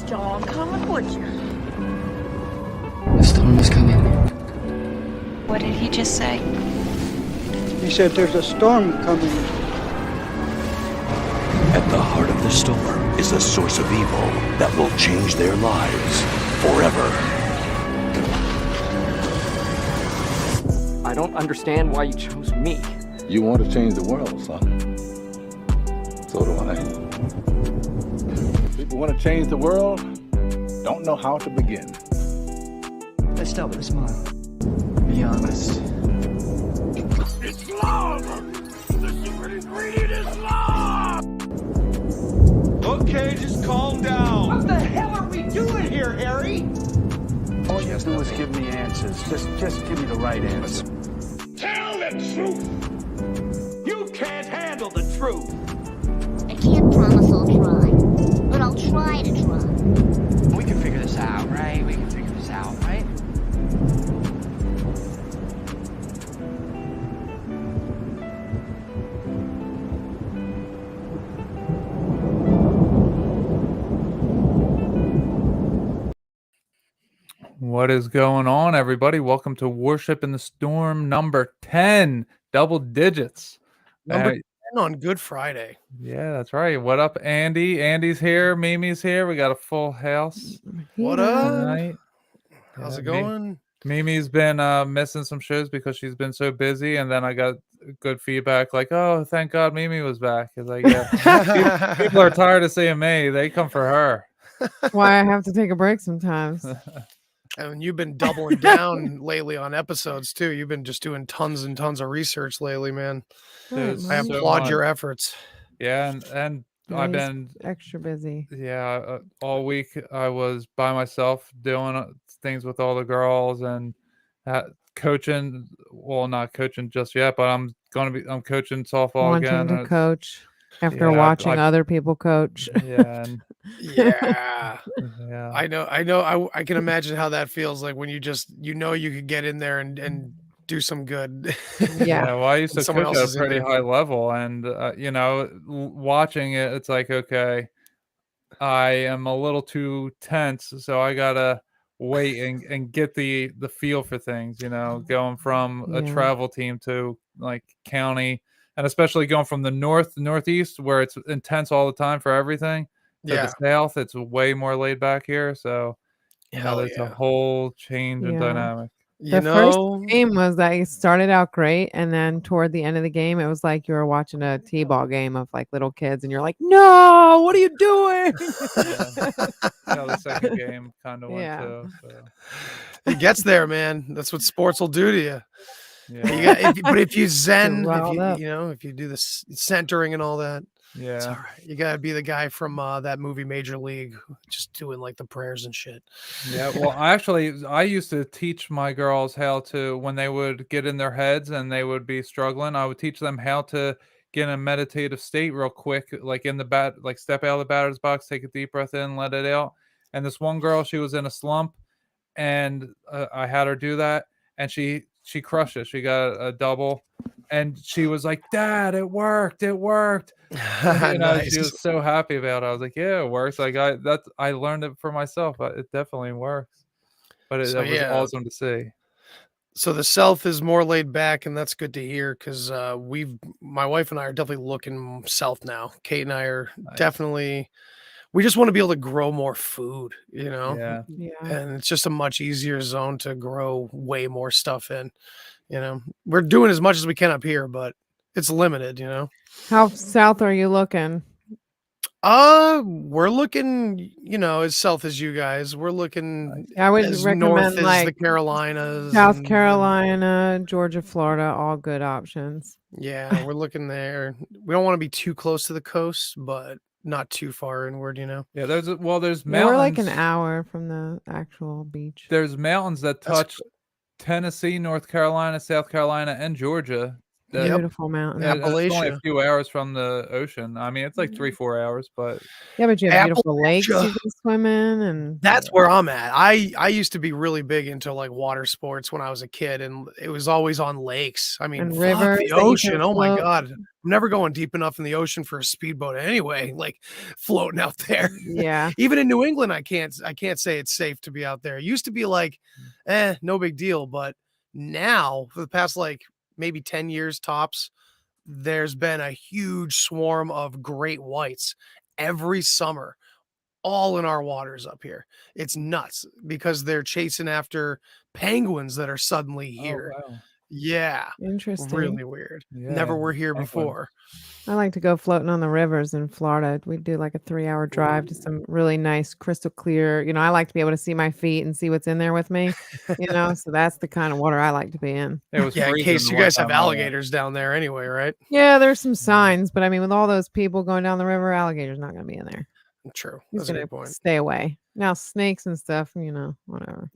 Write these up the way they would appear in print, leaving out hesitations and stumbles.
storm coming, would you? The storm is coming. What did he just say? He said there's a storm coming. At the heart of the storm is a source of evil that will change their lives forever. I don't understand why you chose me. You want to change the world, son. So do I. People want to change the world, don't know how to begin. Let's start with a smile. Be honest. It's love! The secret ingredient is love! Okay, just calm down. What the hell are we doing here, Harry? All you have to do is give me answers. Just give me the right answer. Tell the truth! You can't handle the truth. I can't promise I'll try, but I'll try to try. We can figure this out, right? We can figure this out, right? What is going on, everybody? Welcome to Worship in the Storm number 10, double digits. Number 10 on Good Friday. Yeah, that's right. What up, Andy? Andy's here. Mimi's here. We got a full house. What up? Tonight. How's it going? Mimi's been missing some shows because she's been so busy, and then I got good feedback like, oh, thank God Mimi was back. It's like, yeah, people are tired of seeing me. They come for her. Why I have to take a break sometimes. And you've been doubling down lately on episodes too. You've been just doing tons and tons of research lately, man. Dude, I so applaud much. your efforts. Yeah, and I've He's been extra busy. Yeah, all week I was by myself doing things with all the girls and coaching. Well, not coaching just yet, but I'm coaching softball Wanting again. to coach after yeah, watching I- other people coach. Yeah, and, Yeah. yeah. I know. I can imagine how that feels like when you you could get in there and do some good. Yeah. Well, I used to Someone coach else at is a in pretty there. high level, and watching it, it's like, okay, I am a little too tense, so I gotta wait and get the feel for things. Going from a Yeah. travel team to like county, and especially going from the northeast where it's intense all the time for everything. To Yeah. the south, it's way more laid back here. So Hell there's a yeah. whole change in Yeah. dynamic. The first game was that it started out great, and then toward the end of the game, it was like you were watching a t-ball game of like little kids, and you're like, "No, what are you doing?" The second game kind of went Yeah. too. So. It gets there, man. That's what sports will do to you. Yeah. But if you zen, riled up. if you do this centering and all that, it's all Yeah. right. You gotta be the guy from that movie Major League, just doing like the prayers and shit. Yeah. Well, I used to teach my girls how to, when they would get in their heads and they would be struggling, I would teach them how to get in a meditative state real quick, like in the like step out of the batter's box, take a deep breath in, let it out. And this one girl, she was in a slump, and I had her do that, and she crushed it. She got a double, and she was like, "Dad, it worked! It worked!" Nice. She was so happy about it. I was like, "Yeah, it works." Like I learned it for myself. It definitely works. But So, that was yeah. awesome to see. So the South is more laid back, and that's good to hear because my wife and I are definitely looking south now. Kate and I are definitely. We just want to be able to grow more food, Yeah. Yeah. and it's just a much easier zone to grow way more stuff in. We're doing as much as we can up here, but it's limited. How south are you looking? We're looking, as south as you guys. We're looking I would as recommend north as the like Carolinas, South and- Carolina, Georgia, Florida, all good options. Yeah, we're looking there. We don't want to be too close to the coast, but not too far inward. Yeah. There's mountains. Yeah, we're like an hour from the actual beach. There's mountains that That's touch Tennessee, North Carolina, South Carolina, and Georgia. Beautiful mountains. and it's only a Appalachia. few hours from the ocean. I mean, it's like 3-4 hours, but Yeah, but you have beautiful lakes Appalachia. you can swim in, and That's where I'm at. I used to be really big into like water sports when I was a kid, and it was always on lakes. I mean, and fuck rivers the that you can ocean. Oh my float. god. I'm never going deep enough in the ocean for a speedboat anyway, like floating out there. Yeah. Even in New England, I can't say it's safe to be out there. It used to be like, no big deal, but now for the past like maybe 10 years tops, there's been a huge swarm of great whites every summer, all in our waters up here. It's nuts because they're chasing after penguins that are suddenly oh here. wow, Yeah, Interesting. really weird. yeah, Never were here penguins. before. I like to go floating on the rivers in Florida. We do like a 3-hour drive to some really nice, crystal clear. I like to be able to see my feet and see what's in there with me. So that's the kind of water I like to be in. It was Yeah, in freezing case the you one guys have time I went. alligators down there anyway, right? Yeah, there's some signs, but I mean, with all those people going down the river, alligator's not going to be in there. True. He's That's a going good to point. stay away. Now, snakes and stuff, whatever.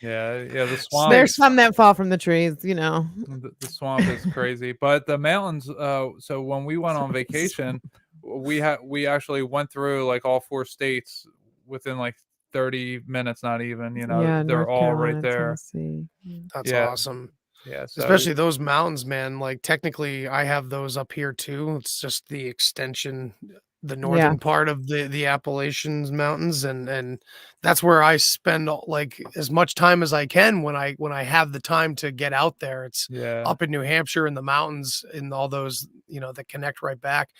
Yeah, the swamp. There's some that fall from the trees, The swamp is crazy, but the mountains. So when we went on vacation, we actually went through like all 4 states within like 30 minutes, not even. Yeah, they're North all right Carolina, there. Tennessee. That's Yeah, awesome. yeah. So Especially those mountains, man. Like technically I have those up here too. It's just the extension, the northern part of the Appalachians mountains, and that's where I spend like as much time as I can when I have the time to get out there. It's yeah, up in New Hampshire in the mountains and all those, that connect right back.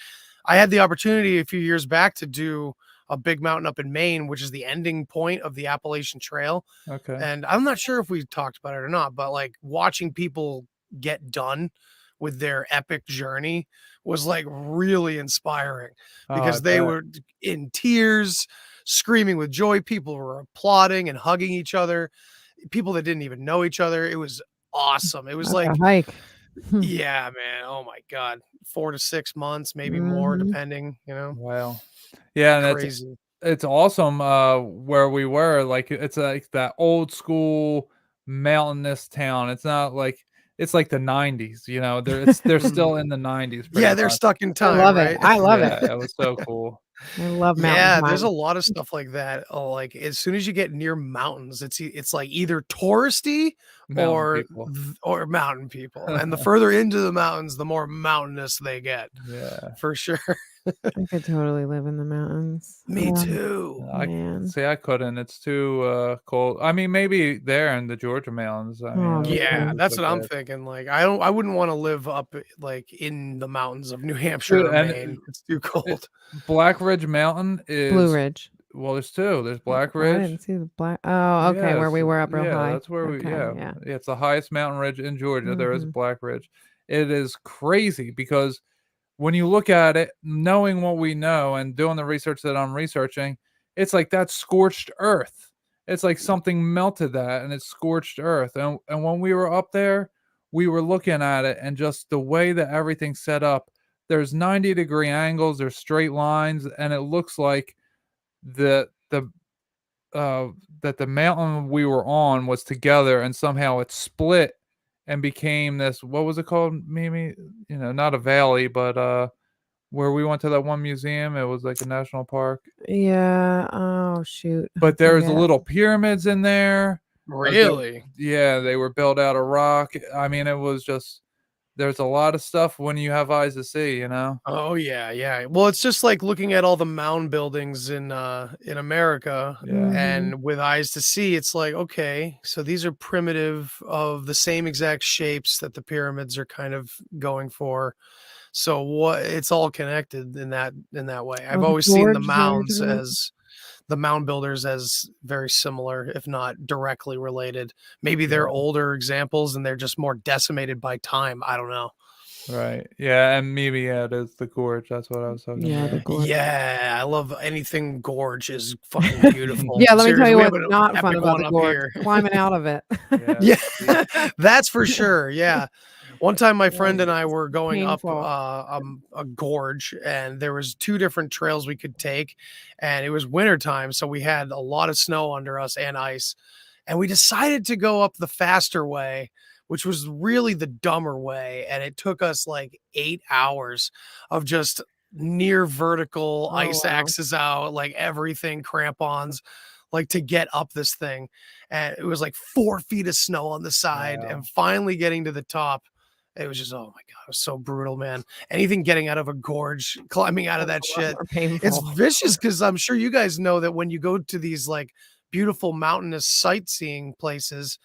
I had the opportunity a few years back to do a big mountain up in Maine, which is the ending point of the Appalachian Trail. okay. And I'm not sure if we talked about it or not, but like watching people get done with their epic journey was like really inspiring Oh, because I they bet. were in tears, screaming with joy. People were applauding and hugging each other, people that didn't even know each other. It was awesome. It was That's like, a hike. yeah, man. Oh my God. 4 to 6 months, maybe more, Mhm. depending, Wow. Yeah, and crazy. it's awesome where we were. Like it's like that old school mountainous town. It's not like it's like the 90s, they're still in the 90s pretty Yeah, they're much. stuck in I time, love right? it. I love it. Yeah, it was so cool. I love mountain Yeah, there's a time. lot of stuff like that. Oh, like as soon as you get near mountains, it's like either touristy Mountain or people. or mountain people. And the further into the mountains, the more mountainous they get. Yeah. For sure. I could totally live in the mountains. Me Oh, too. man. I couldn't. It's too cold. I mean, maybe there in the Georgia mountains. I mean, Oh, Yeah, man. that's what I'm okay. thinking. Like I wouldn't want to live up like in the mountains of New Hampshire Dude, or and Maine. It's too cold. Black Ridge Mountain Blue is Ridge. well, there's 2. There's Black I Ridge. didn't see the black. Oh, okay. Where Yes, we were up real yeah, high. that's where we Okay, yeah. It's the highest mountain ridge in Georgia. There is Mhm. Black Ridge. It is crazy because when you look at it, knowing what we know and doing the research that I'm researching, it's like that's scorched earth. It's like something melted that and it's scorched earth. And when we were up there, we were looking at it and just the way that everything's set up, there's 90-degree angles, there's straight lines, and it looks like the uh that the mountain we were on was together and somehow it split and became this, what was it called, Mimi? Not a valley, but where we went to that one museum, it was like a national park. Yeah. Oh, shoot. I But there's forget. little pyramids in there. Really? Yeah, they were built out of rock. I mean, it was just there's a lot of stuff when you have eyes to see. Oh yeah, yeah. Well, it's just like looking at all the mound buildings in America Yeah. Mhm. and with eyes to see, it's like, okay, so these are primitive of the same exact shapes that the pyramids are kind of going for. So what it's all connected in that way. I've Oh, the always seen the gorge, is that what you're mounds talking about? as the mound builders as very similar, if not directly related. Maybe they're Yeah. older examples and they're just more decimated by time. I don't know. Right. Yeah, and maybe it is the gorge. That's what I was talking Yeah, the about. gorge. Yeah, I love anything gorge is fucking beautiful. Yeah, let me tell Seriously, you we what's have an not fun epic about one the up gorge. here. Climbing out of it. Yeah. Yeah, that's for sure. Yeah. One time my friend Yeah, and I it's were going up painful. a gorge and there was 2 different trails we could take and it was wintertime, so we had a lot of snow under us and ice. And we decided to go up the faster way, which was really the dumber way. And it took us like 8 hours of just near vertical Oh, ice wow. axes out, like everything crampons, like to get up this thing. And it was like 4 feet of snow on the side. Wow. And finally getting to the top, it was just, oh my God, it was so brutal, man. Anything getting out of a gorge, climbing out of that That's a lot shit, more it's painful. vicious because I'm sure you guys know that when you go to these like beautiful mountainous sightseeing places,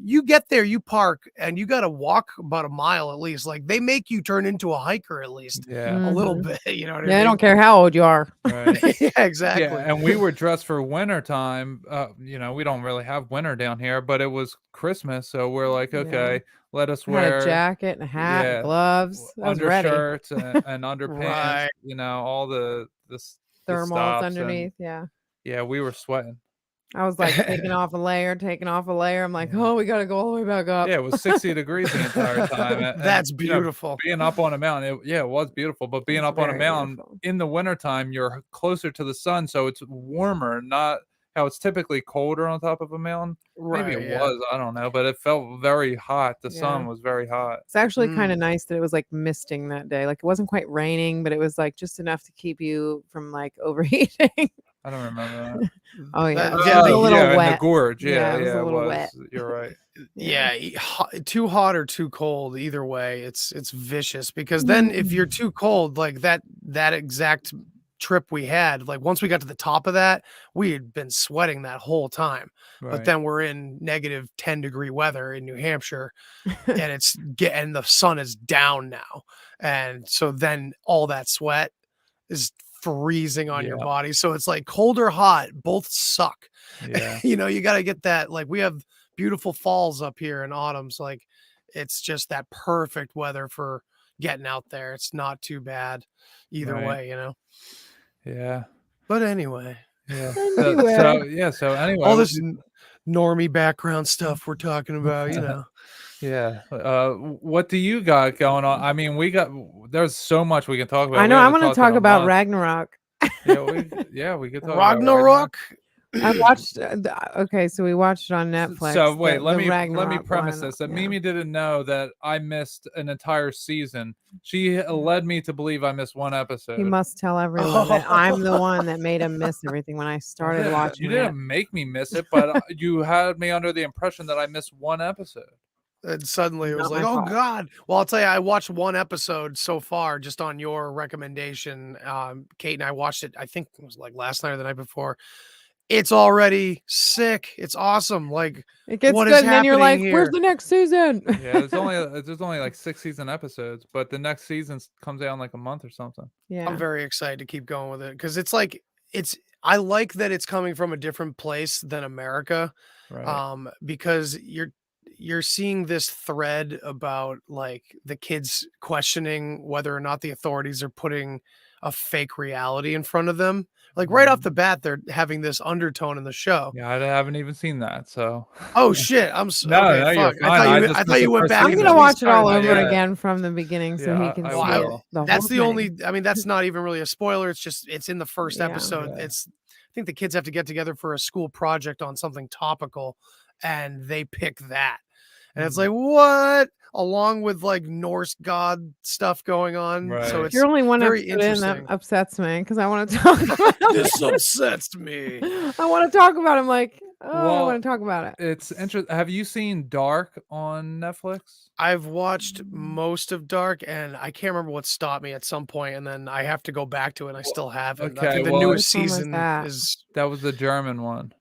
you get there, you park, and you got to walk about a mile at least. Like they make you turn into a hiker at least Yeah. a little Mhm. bit. You know what Yeah, I I mean? don't care how old you are. Right. Yeah, Yeah, exactly. and we were dressed for winter time. We don't really have winter down here, but it was Christmas, so we're like, Yeah. okay, let us I had a wear, jacket and a hat and yeah, gloves. I was ready. undershirts and underpants, Right. all the Thermals stops, and underneath. Yeah. yeah, we were sweating. I was like taking off a layer, taking off a layer. I'm like, Yeah. oh, we got to go all the way back up. Yeah, it was 60 degrees the entire time, That's beautiful. being up on a mountain, it was beautiful, but being It's up on a very mountain beautiful. in the wintertime, you're closer to the sun, so it's warmer, not how it's typically colder on top of a mountain. Maybe Right. it Yeah. was, I don't know, but it felt very hot. The sun Yeah. was very hot. It's actually kind Mm. of nice that it was like misting that day. Like it wasn't quite raining, but it was like just enough to keep you from like overheating. I don't remember that. Oh yeah, That- it was yeah, a they- little yeah, in wet. the gorge. Yeah, Yeah, it was yeah, a it little was. wet. You're right. Yeah, too hot or too cold, either way, it's vicious. Because then if you're too cold, like that exact trip we had, like once we got to the top of that, we had been sweating that whole time. But Right. then we're in negative 10-degree weather in New Hampshire, and and the sun is down now, and so then all that sweat is freezing on your Yeah. body. So it's like cold or hot, both suck. Yeah. You got to get that. Like we have beautiful falls up here in autumns. Like it's just that perfect weather for getting out there. It's not too bad either Right. way. Yeah. But anyway, Yeah. Anyway. So anyway, all this normie background stuff we're talking about, yeah. What do you got going on? I mean, there's so much we can talk about. I We know. I haven't want to talked in talk a about month. Ragnarok. We could talk about Ragnarok. I watched. Okay, so we watched it on Netflix. So wait, let the me Ragnarok premise one, this that yeah. Mimi didn't know that I missed an entire season. She led me to believe I missed one episode. You must tell everyone that I'm the one that made him miss everything when I started watching You it. didn't make me miss it, but you had me under the impression that I missed one episode. And suddenly it was Not like, my oh fault. God. Well, I'll tell you, I watched one episode so far just on your recommendation. Kate and I watched it, I think it was like last night or the night before. It's already sick. It's awesome. Like It gets what good, is and then you're like, happening "Where's here? the next season?" Yeah, there's only like 6 episodes, but the next season comes out in like a month or something. Yeah, I'm very excited to keep going with it because it's like I like that it's coming from a different place than America. Right. Because you're seeing this thread about like the kids questioning whether or not the authorities are putting a fake reality in front of them. Like right off the bat, they're having this undertone in the show. Yeah, I haven't even seen that, so. Oh shit! No, okay. no, you're Fuck. fine. I thought you went back. I'm and gonna at watch least it all started over that. again from the beginning so he Yeah, can I see will. the That's whole the thing. only. I mean, that's not even really a spoiler. It's in the first Yeah. episode. Yeah. I think the kids have to get together for a school project on something topical, and they pick that, and it's like what? Along with like Norse god stuff going on. Right. So it's You're only one very episode in. That interesting. upsets me because I want to talk about it. This upsets me. I want to talk about it. I'm like, oh, I Well, want to talk about it. It's interesting. Have you seen Dark on Netflix? I've watched most of Dark, and I can't remember what stopped me at some point, and then I have to go back to it, and I still haven't. I okay, think the well, newest Which one was season that? That was the German one.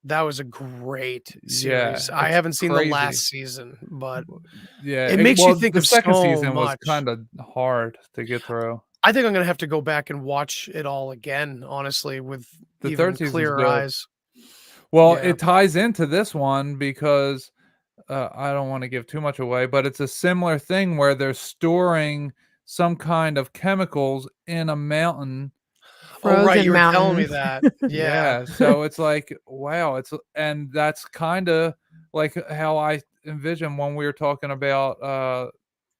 that was a great Yeah, series. I it's haven't seen crazy. the last season, but Yeah, It makes you think the of second so season was much. kind of hard to get through. I think I'm gonna have to go back and watch it all again, honestly, with The even third season's clearer good. eyes. Well, Yeah. it ties into this one because I don't want to give too much away, but it's a similar thing where they're storing some kind of chemicals in a mountain. Oh, right, Frozen you were telling me mountains. that. Yeah. So it's like, wow, and that's kind of like how I envision when we were talking about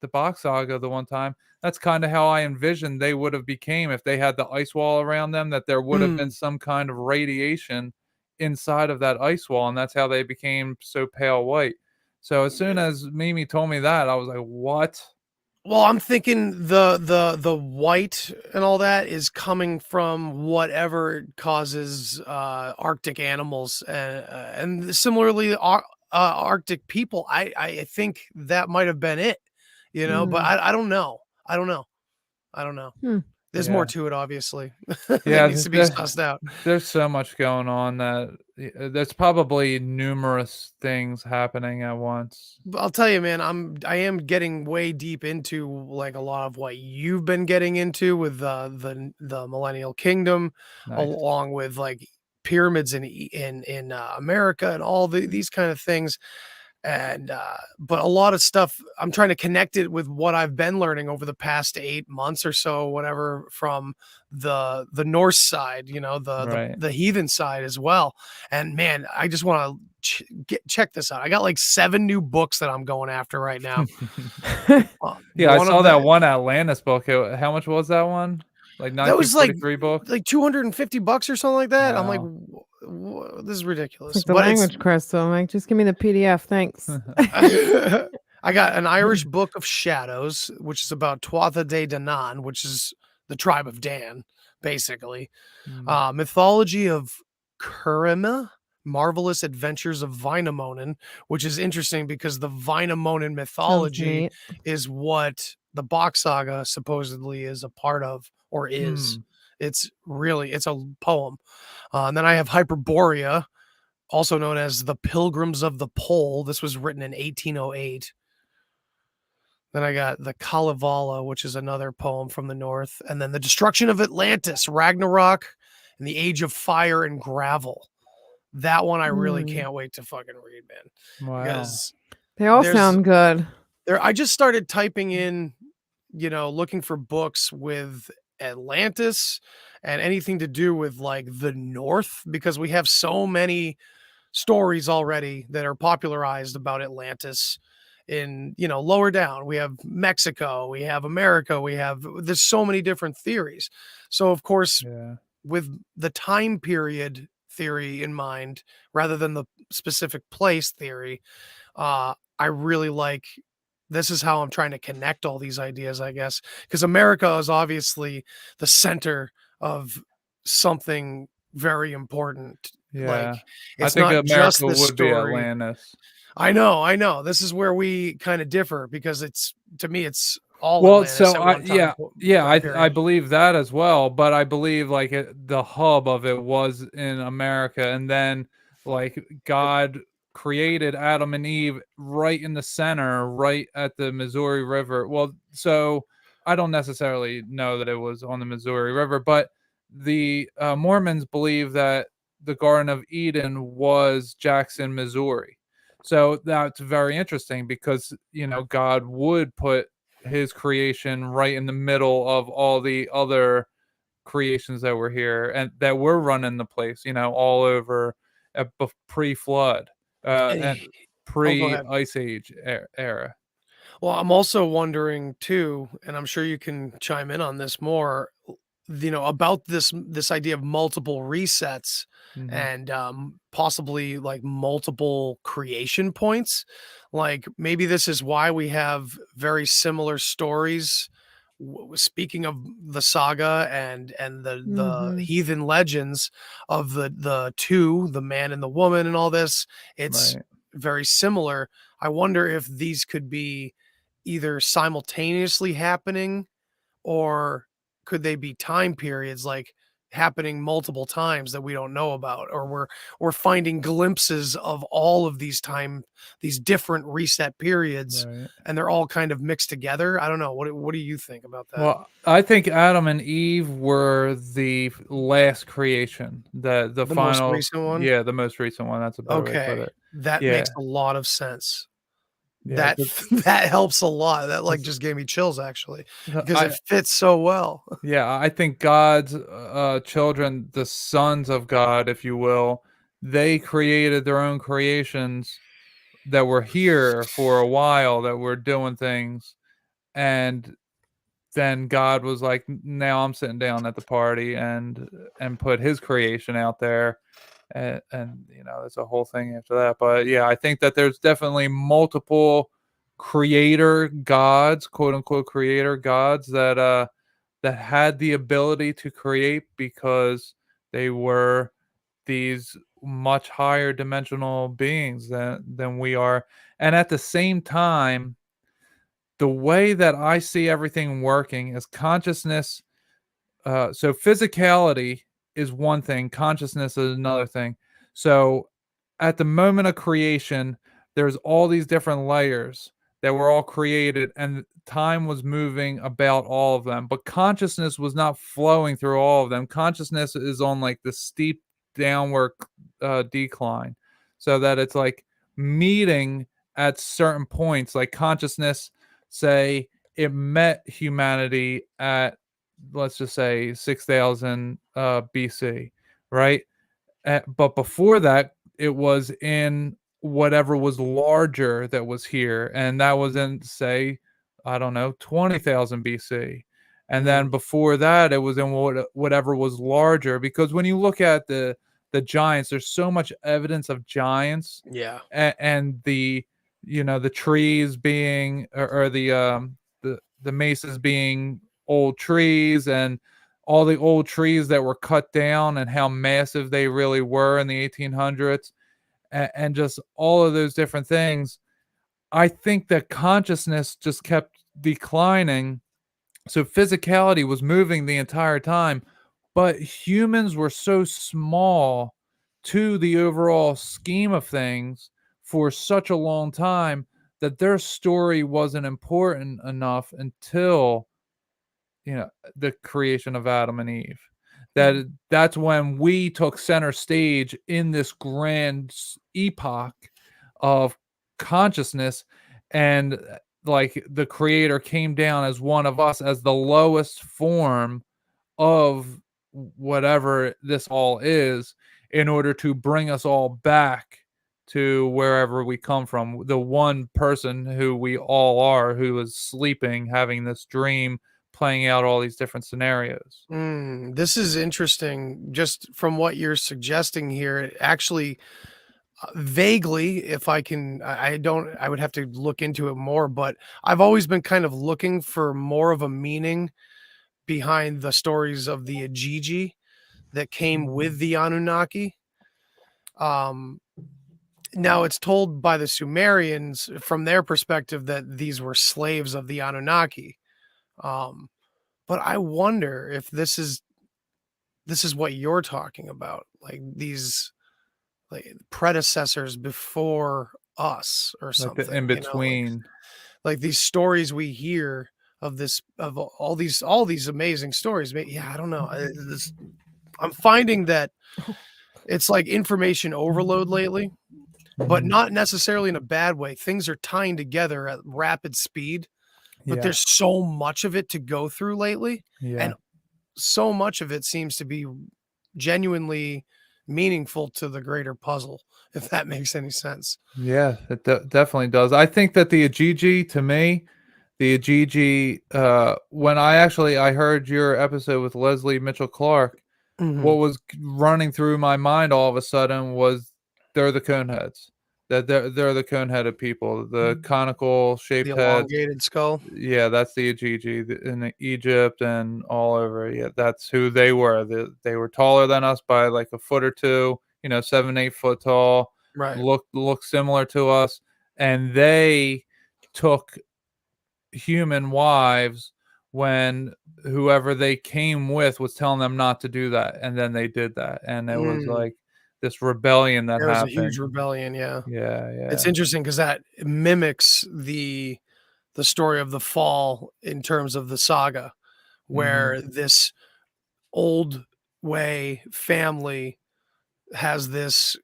the box saga the one time. That's kind of how I envisioned they would have became if they had the ice wall around them, that there would have been some kind of radiation inside of that ice wall, and that's how they became so pale white. So as soon as Mimi told me that, I was like, "What?" Well, I'm thinking the white and all that is coming from whatever causes Arctic animals, and similarly Arctic people. I think that might have been it, but Mm. I don't know. I don't know. I don't know. Hmm. There's more Yeah. to it, obviously. That Yeah, needs to be sussed out. there's so much going on that there's probably numerous things happening at once. But I'll tell you, man, I am getting way deep into like a lot of what you've been getting into with the Millennial Kingdom, Nice. along with like pyramids in America and all these kind of things. And but a lot of stuff I'm trying to connect it with what I've been learning over the past 8 months or so, whatever, from the Norse side, Right. the heathen side as well. And man, I just want to check this out. I got like 7 new books that I'm going after right now. Yeah, I One saw of that the one Atlantis book. How much was that one? Like That was 1943 book? like $250 or something like that. I'm like, Wow. This is ridiculous. Like the But it's language crystal. I'm like, just give me the PDF, thanks. I got an Irish Book of Shadows, which is about Tuatha De Danann, which is the tribe of Dan, basically. Mm, Mythology of Kurima, Marvelous Adventures of Wainamoinen, which is interesting because the Wainamoinen Sounds mythology neat. is what the Bach Saga supposedly is a part of, or is. mm, It's a poem. And then I have Hyperborea, also known as The Pilgrims of the Pole. This was written in 1808. Then I got the Kalevala, which is another poem from the north, and then the Destruction of Atlantis, Ragnarok, and the Age of Fire and Gravel. That one I really Mm. can't wait to fucking read, man, wow. because They all there's sound good. I just started typing in, looking for books with Atlantis and anything to do with like the North, because we have so many stories already that are popularized about Atlantis in, lower down. We have Mexico, we have America, there's so many different theories. So of course, Yeah. with the time period theory in mind rather than the specific place theory, I really like, this is how I'm trying to connect all these ideas, I guess, because America is obviously the center of something very important. Like, Yeah. I it's think not just America this would be story. Atlantis. I know. This is where we kind of differ because to me, it's all Well, Atlantis so at one time I period. believe that as well, but I believe like the hub of it was in America, and then like God created Adam and Eve right in the center, right at the Missouri River. Well, so I don't necessarily know that it was on the Missouri River, but the Mormons believe that the Garden of Eden was Jackson, Missouri. So that's very interesting because God would put his creation right in the middle of all the other creations that were here and that were running the place, all over pre-flood and Eh, oh, go ahead. pre-ice age era. Well, I'm also wondering too, and I'm sure you can chime in on this more, about this idea of multiple resets Hmm. and possibly like multiple creation points. Like maybe this is why we have very similar stories. Speaking of the saga and the Mhm. heathen legends of the man and the woman and all this, it's Right. very similar. I wonder if these could be either simultaneously happening, or could they be time periods like happening multiple times that we don't know about, or we're finding glimpses of all of these different reset periods, Right. and they're all kind of mixed together. I don't know. What do you think about that? Well, I think Adam and Eve were the last creation, the The most final, recent one? yeah, the most recent one. That's a better way to put Okay. it. That makes Yeah, a lot of sense. yeah. That that helps a lot. That like just gave me chills actually because it I fits so well. Yeah, I think God's children, the sons of God, if you will, they created their own creations that were here for a while, that were doing things, and then God was like, Now I'm sitting down at the party and put His creation out there." and there's a whole thing after that. But yeah, I think that there's definitely multiple creator gods, quote unquote creator gods, that had the ability to create because they were these much higher dimensional beings than we are. And at the same time, the way that I see everything working is consciousness. So physicality is one thing, consciousness is another thing. So at the moment of creation, there's all these different layers that were all created, and time was moving about all of them, but consciousness was not flowing through all of them. Consciousness is on like the steep downward decline, so that it's like meeting at certain points. Like consciousness, say it met humanity at, let's just say, 6000 BC, right? But before that, it was in whatever was larger that was here, and that was in, say, I don't know, 20,000 BC. And then before that, it was in whatever was larger. Because when you look at the giants, there's so much evidence of giants, Yeah. and the trees being, or the mesas being old trees, and all the old trees that were cut down and how massive they really were in the 1800s, and just all of those different things. I think that consciousness just kept declining. So physicality was moving the entire time, but humans were so small to the overall scheme of things for such a long time that their story wasn't important enough until the creation of Adam and Eve. That's when we took center stage in this grand epoch of consciousness, and like the creator came down as one of us, as the lowest form of whatever this all is, in order to bring us all back to wherever we come from, the one person who we all are, who is sleeping, having this dream, playing out all these different scenarios. This is interesting. Just from what you're suggesting here, it actually, vaguely, if I can, I don't, I would have to look into it more, but I've always been kind of looking for more of a meaning behind the stories of the Ajiji that came with the Anunnaki. Now it's told by the Sumerians from their perspective that these were slaves of the Anunnaki. But I wonder if this is what you're talking about, like these like predecessors before us or Like the something, in like between. these stories we hear of this, of all these amazing stories. Yeah, I don't know. I'm finding that it's like information overload lately, but not necessarily in a bad way. Things are tying together at rapid speed, but Yeah. there's so much of it to go through lately, Yeah. and so much of it seems to be genuinely meaningful to the greater puzzle, if that makes any sense. Yeah, it definitely does. I think that the Ajiji, to me, the Ajiji, when I heard your episode with Leslie Mitchell Clark, what was running through my mind all of a sudden was they're the coneheads. That they're the cone-headed people, the conical The shaped heads. elongated skull. Yeah, that's the Ajiji in Egypt and all over. Yeah, that's who they were. They were taller than us by like a foot or two. 7, 8 foot tall. Right. Look similar to us, and they took human wives when whoever they came with was telling them not to do that, and then they did that, and it was like this rebellion that There was a happened. huge rebellion, yeah. Yeah, It's yeah. interesting because that mimics the story of the fall in terms of the saga, where this old way family has this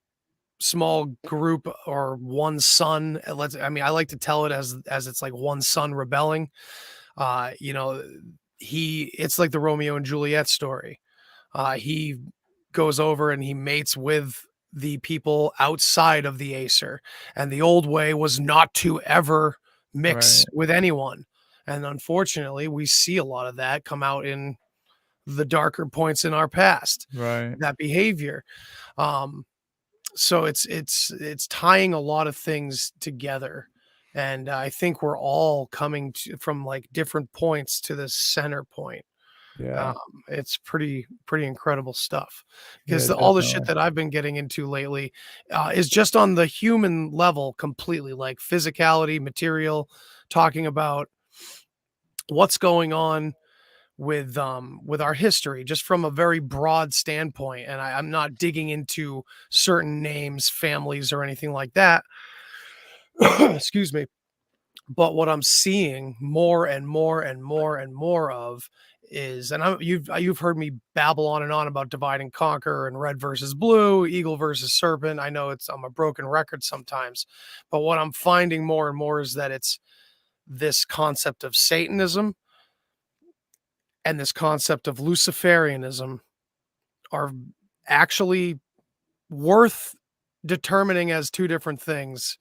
small group or one son. I like to tell it as it's like one son rebelling. You know, it's like the Romeo and Juliet story. He goes over and he mates with the people outside of the Acer, and the old way was not to ever mix Right. with anyone. And unfortunately, we see a lot of that come out in the darker points in our past, Right. that behavior. So it's tying a lot of things together, and I think we're all coming from like different points to the center point. Yeah. It's pretty incredible stuff Yeah, because all the shit definitely. that I've been getting into lately is just on the human level completely, like physicality, material, talking about what's going on with our history just from a very broad standpoint, and I'm not digging into certain names, families, or anything like that. Excuse me. But what I'm seeing more and more and more and more of is, and you've heard me babble on and on about divide and conquer and red versus blue, eagle versus serpent. I know I'm a broken record sometimes, but what I'm finding more and more is that it's this concept of Satanism and this concept of Luciferianism are actually worth determining as two different things.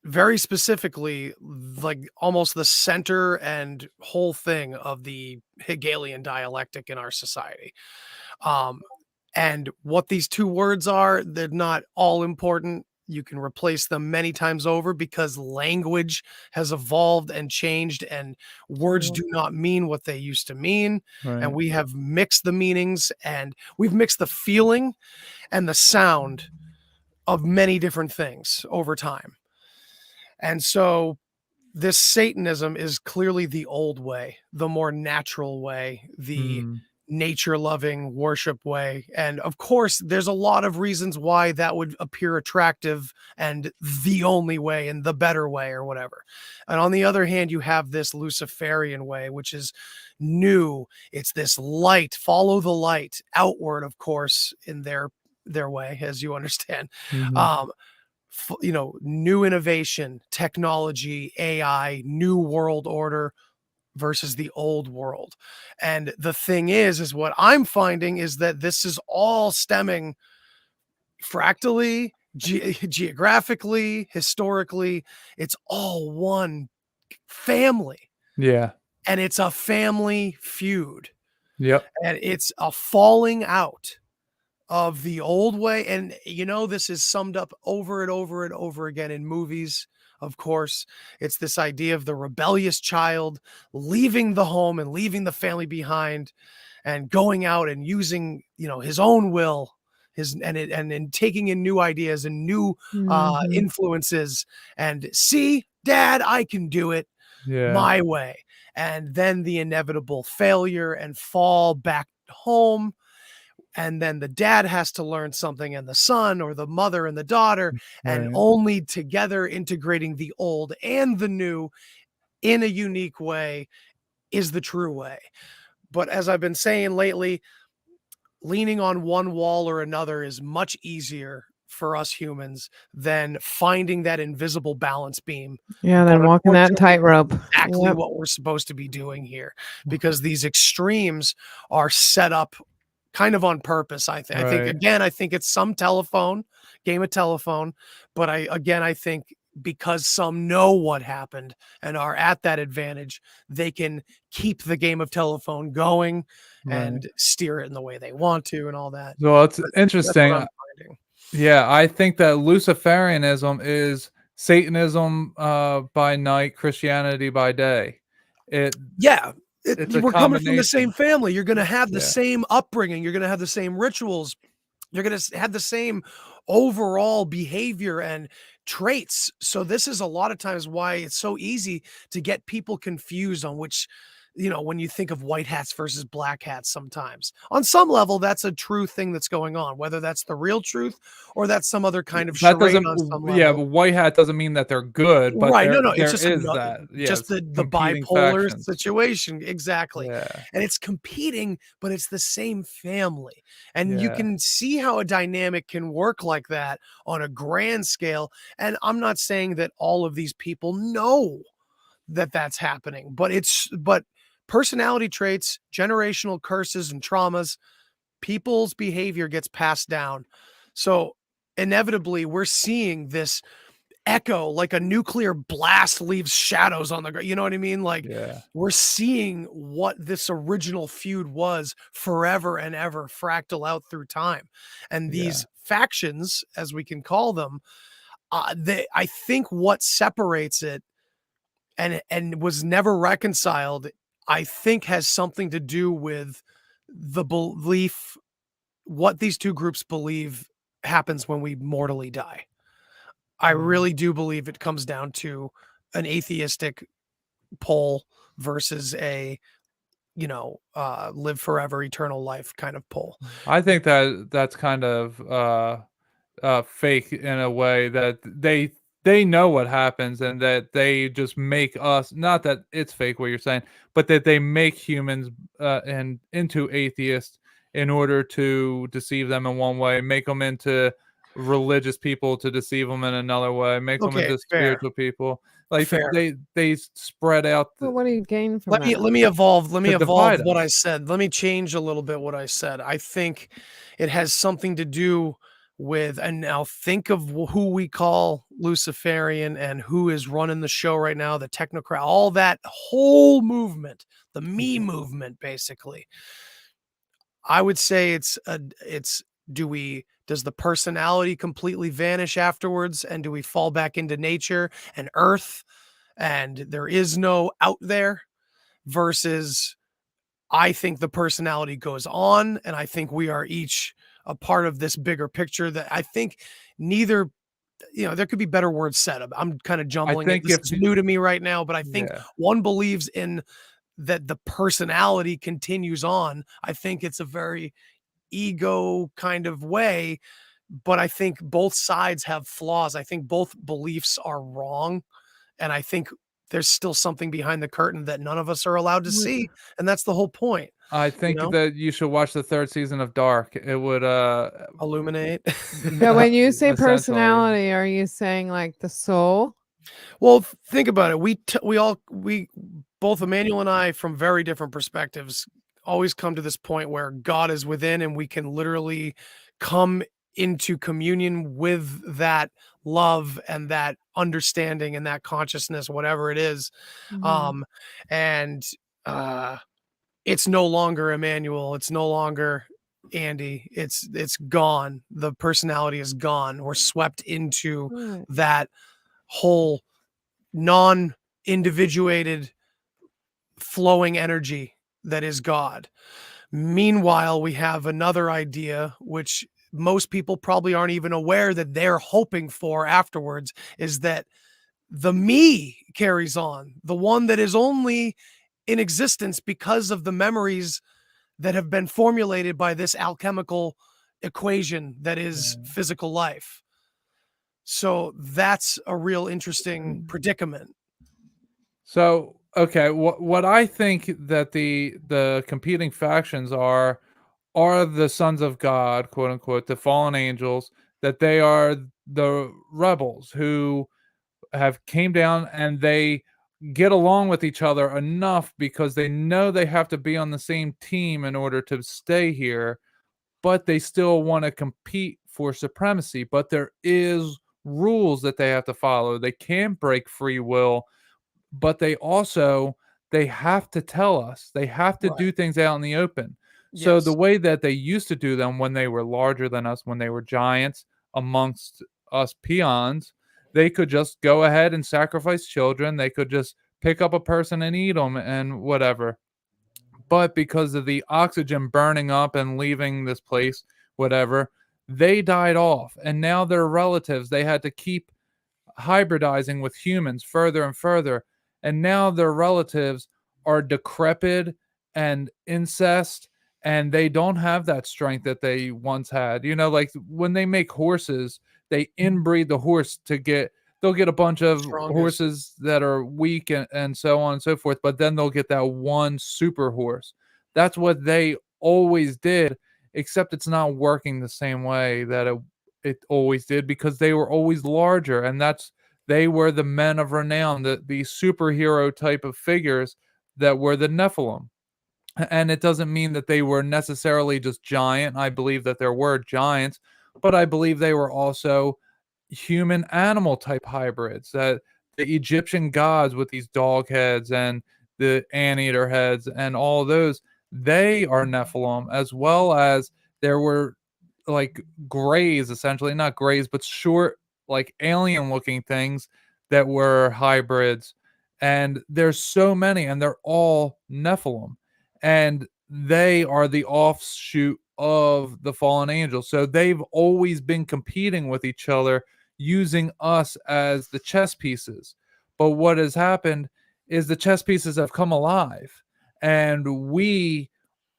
Very specifically, like almost the center and whole thing of the Hegelian dialectic in our society. Um, and what these two words are, they're not all important. You can replace them many times over because language has evolved and changed, and words Yeah. do not mean what they used to mean. And Right. we have mixed the meanings, and we've mixed the feeling and the sound of many different things over time. And so this Satanism is clearly the old way, the more natural way, the Mm. nature loving worship way. And of course, there's a lot of reasons why that would appear attractive and the only way and the better way or whatever. And on the other hand, you have this Luciferian way, which is new. It's this light, follow the light outward, of course, in their way, as you understand. Mhm. Um, new innovation, technology, AI, new world order versus the old world. And the thing is what I'm finding is that this is all stemming fractally, geographically, historically. It's all one family, Yeah. and it's a family feud, Yep. and it's a falling out of the old way. And this is summed up over and over and over again in movies. Of course, it's this idea of the rebellious child leaving the home and leaving the family behind and going out and using, his own will, and taking in new ideas and new Mhm. influences, and see, dad, I can do it Yeah. my way. And then the inevitable failure and fall back home, and then the dad has to learn something, and the son, or the mother and the daughter, and Right. only together integrating the old and the new in a unique way is the true way. But as I've been saying lately, leaning on one wall or another is much easier for us humans than finding that invisible balance beam. Yeah, But then walking that unfortunately, that's tightrope. exactly Yep. what we're supposed to be doing here, because these extremes are set up kind of on purpose. I think Right. again, I think it's some game of telephone, but I think because some know what happened and are at that advantage, they can keep the game of telephone going Right. and steer it in the way they want to and all that. So it's That's what interesting. I'm finding. Yeah, I think that Luciferianism is Satanism by night, Christianity by day. It Yeah, it's a we're coming from the same combination. family. You're going to have the Yeah. same upbringing. You're going to have the same rituals. You're going to have the same overall behavior and traits. So this is a lot of times why it's so easy to get people confused on which, when you think of white hats versus black hats. Sometimes on some level that's a true thing that's going on, whether that's the real truth or that's some other kind of That charade doesn't on some yeah, level. but white hat doesn't mean that they're good, but Right, no, no, it's there just is that. just Yes, the competing bipolar factions. situation, exactly, Yeah. and it's competing, but it's the same family, and you Yeah. can see how a dynamic can work like that on a grand scale. And I'm not saying that all of these people know that that's happening, but personality traits, generational curses and traumas, people's behavior gets passed down. So inevitably, we're seeing this echo like a nuclear blast leaves shadows on the ground. You know what I mean? Like Yeah. we're seeing what this original feud was forever and ever fractal out through time. And Yeah. these factions, as we can call them, I think what separates it and was never reconciled, I think has something to do with the belief what these two groups believe happens when we mortally die. I really do believe it comes down to an atheistic pole versus a, live forever, eternal life kind of pole. I think that that's kind of fake in a way that they know what happens and that they just make us, not that it's fake what you're saying, but that they make humans and into atheists in order to deceive them in one way, make them into religious people to deceive them in another way, make them Okay, into fair. spiritual people. Like Fair. they spread out But what do you gain from that? Let me evolve to divide what I us. said. Let me change a little bit what I said. I think it has something to do with, and now think of who we call Luciferian and who is running the show right now, the technocrat, all that whole movement, the me movement, basically. I would say does the personality completely vanish afterwards, and do we fall back into nature and earth and there is no out there, versus I think the personality goes on, and I think we are each a part of this bigger picture that I think neither, there could be better words said. I'm kind of I jumbling it. think This if is new to me right now, but I think yeah. one believes in that the personality continues on. I think it's a very ego kind of way, but I think both sides have flaws. I think both beliefs are wrong, and I think there's still something behind the curtain that none of us are allowed to see, and that's the whole point, I you think know? that you should watch the 3rd season of Dark. It would, Illuminate. So when you say essentially. personality, are you saying like the soul? Well, think about it. We both Emmanuel and I, from very different perspectives, always come to this point where God is within and we can literally come into communion with that love and that understanding and that consciousness, whatever it is. Mhm. Um, and it's no longer Emmanuel. It's no longer Andy. It's gone. The personality is gone. We're swept into Right. that whole non-individuated flowing energy that is God. Meanwhile, we have another idea which most people probably aren't even aware that they're hoping for afterwards, is that the me carries on, the one that is only in existence because of the memories that have been formulated by this alchemical equation that is Yeah. physical life. So that's a real interesting Mm. predicament. So, okay, what I think that the competing factions are the sons of God, quote unquote, the fallen angels, that they are the rebels who have came down and they get along with each other enough because they know they have to be on the same team in order to stay here, but they still want to compete for supremacy. But there is rules that they have to follow. They can't break free will, but they have to tell us. They have to Right. do things out in the open. So the Yes. way that they used to do them when they were larger than us, when they were giants amongst us peons, they could just go ahead and sacrifice children. They could just pick up a person and eat them and whatever. But because of the oxygen burning up and leaving this place, whatever, they died off. And now their relatives, they had to keep hybridizing with humans further and further. And now their relatives are decrepit and incest, and they don't have that strength that they once had. Like when they make horses, they inbreed the horse they'll get a bunch of Strongest. horses that are weak and so on and so forth, but then they'll get that one super horse. That's what they always did, except it's not working the same way that it always did because they were always larger, and they were the men of renown, the superhero type of figures that were the Nephilim. And it doesn't mean that they were necessarily just giant. I believe that there were giants, but I believe they were also human animal type hybrids, that the Egyptian gods with these dog heads and the anteater heads and all those, they are Nephilim, as well as there were like grays, essentially, not grays, but short, like alien looking things that were hybrids. And there's so many, and they're all Nephilim. And they are the offshoot of the fallen angels. So they've always been competing with each other, using us as the chess pieces. But what has happened is the chess pieces have come alive, and we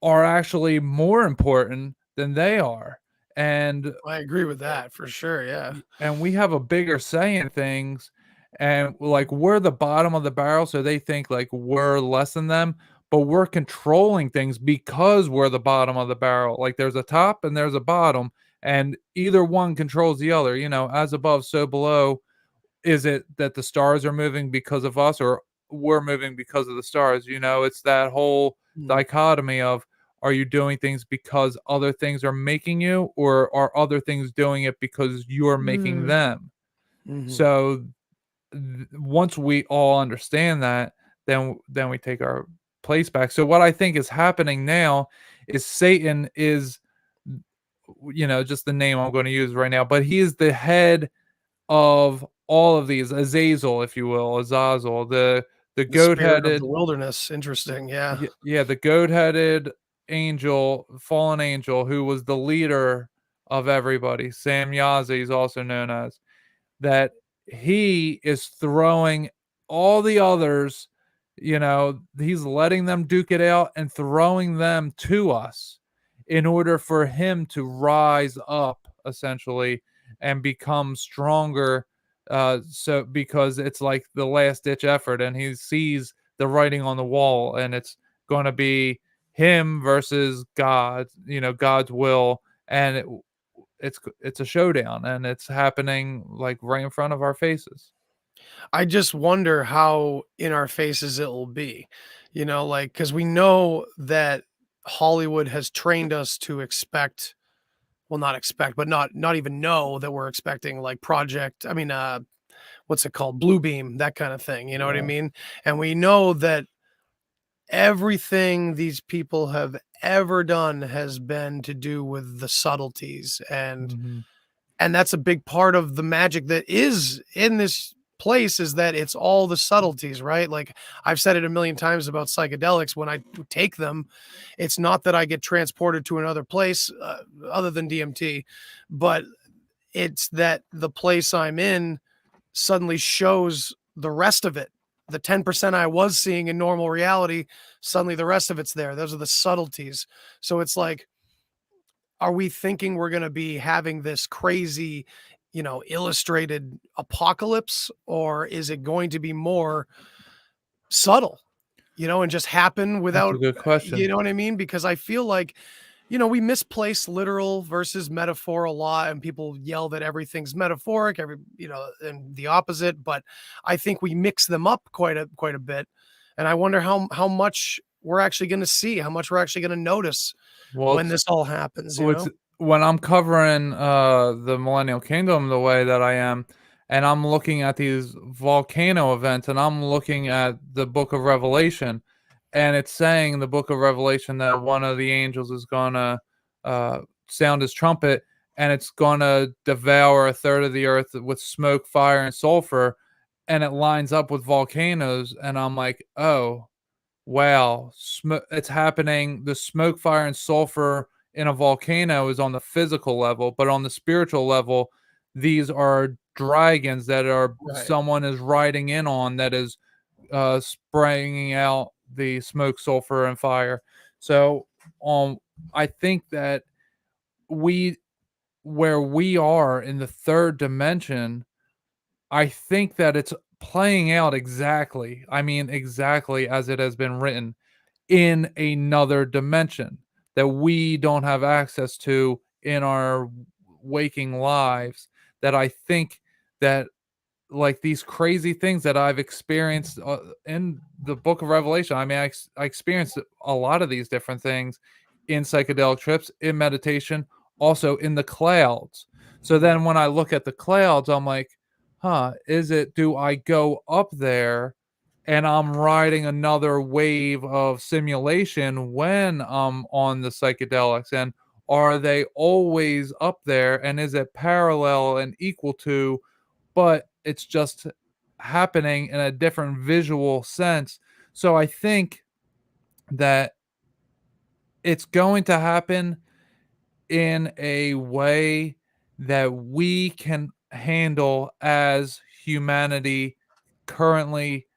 are actually more important than they are. And I agree with that for sure. Yeah. and we have a bigger say in things, and like we're the bottom of the barrel, so they think like we're less than them, but we're controlling things because we're the bottom of the barrel. Like there's a top and there's a bottom, and either one controls the other. As above, so below. Is it that the stars are moving because of us, or we're moving because of the stars? It's that whole dichotomy of, are you doing things because other things are making you, or are other things doing it because you're making Mm. them? Mhm. So once we all understand that, then we take our place back. So what I think is happening now is Satan is, just the name I'm going to use right now, but he is the head of all of these, Azazel, if you will, Azazel, the The spirit of the goat-headed, wilderness. Interesting. Yeah. yeah, the goat-headed angel, fallen angel, who was the leader of everybody. Sam Yazi is also known as that. He is throwing all the others, he's letting them duke it out and throwing them to us in order for him to rise up, essentially, and become stronger. So because it's like the last ditch effort, and he sees the writing on the wall, and it's going to be him versus God, God's will. And it's a showdown, and it's happening like right in front of our faces. I just wonder how in our faces it'll be, like, because we know that Hollywood has trained us to expect, well, not expect, but not even know that we're expecting like project. I mean, what's it called? Blue Beam, that kind of thing. You know what I Yeah. mean? And we know that everything these people have ever done has been to do with the subtleties, and Mhm. that's a big part of the magic that is in this place, is that it's all the subtleties, right? Like, I've said it a million times about psychedelics. When I take them, it's not that I get transported to another place, other than DMT, but it's that the place I'm in suddenly shows the rest of it. The 10% I was seeing in normal reality, suddenly the rest of it's there. Those are the subtleties. So it's like, are we thinking we're going to be having this crazy, illustrated apocalypse, or is it going to be more subtle, and just happen That's a without, good you question. know what I mean? Because I feel like, we misplace literal versus metaphor a lot, and people yell that everything's metaphoric, and the opposite. But I think we mix them up quite a bit, and I wonder how much we're actually going to see, how much we're actually going to notice Well, when this all happens. it's when I'm covering the Millennial Kingdom the way that I am, and I'm looking at these volcano events, and I'm looking at the Book of Revelation, and it's saying in the Book of Revelation that one of the angels is gonna sound his trumpet, and it's gonna devour a third of the earth with smoke, fire, and sulfur, and it lines up with volcanoes, and I'm like, oh wow, it's happening. The smoke, fire, and sulfur in a volcano is on the physical level, but on the spiritual level, these are dragons that are Right. someone is riding in on, that is spraying out the smoke, sulfur, and fire. So, I think that we, where we are in the third dimension, I think that it's playing out exactly. I mean, exactly as it has been written in another dimension that we don't have access to in our waking lives. That I think that, like, these crazy things that I've experienced in the Book of Revelation. I mean, I experienced a lot of these different things in psychedelic trips, in meditation, also in the clouds. So then when I look at the clouds, I'm like, huh, do I go up there and I'm riding another wave of simulation when I'm on the psychedelics? And Are they always up there, and is it parallel and equal to, but it's just happening in a different visual sense? So I think that it's going to happen in a way that we can handle as humanity currently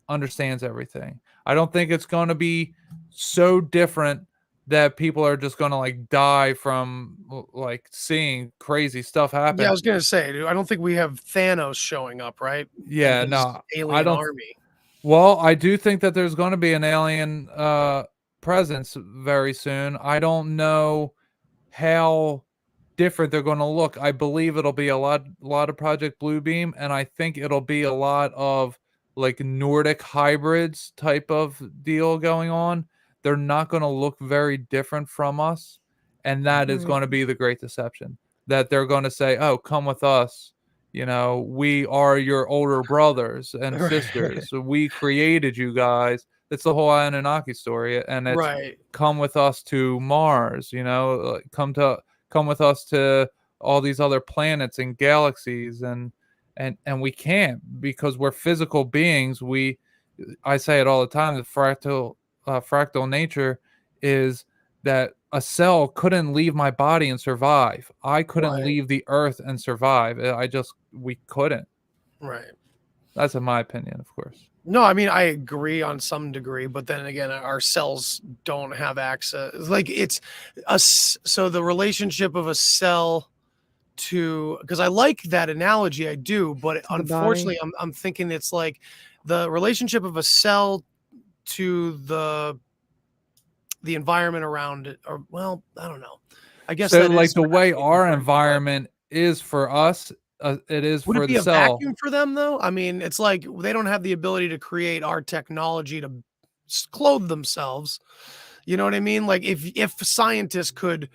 understands everything. I don't think it's going to be so different that people are just going to like die from like seeing crazy stuff Yeah, I happen. was gonna say, dude, I don't think we have Thanos showing up, right? And Yeah, his no, I alien don't. army. Well, I do think that there's going to be an alien presence very soon. I don't know how different they're going to look. I believe it'll be a lot of Project Bluebeam, and I think it'll be a lot of like Nordic hybrids type of deal going on. They're not going to look very different from us, and that is Right. going to be the great deception. That they're going to say, "Oh, come with us. You know, we are your older brothers and sisters. So we created you guys." It's the whole Anunnaki story, and it's Right. come with us to Mars, come with us to all these other planets and galaxies, and we can't because we're physical beings. I say it all the time, the fractal nature is that a cell couldn't leave my body and survive. I couldn't Right. leave the earth and survive. We couldn't. Right. That's in my opinion, of course. No, I mean, I agree on some degree, but then again, our cells don't have access. Like it's us. So the relationship of a cell to, because I like that analogy, I do, but To the unfortunately, body. I'm thinking it's like the relationship of a cell to the environment around it, or well, I don't know. I guess So that like is the way actually our important, but environment is for us, it is would it for be the a cell. vacuum for them though? I mean, it's like they don't have the ability to create our technology to clothe themselves. You know what I mean? Like if scientists could,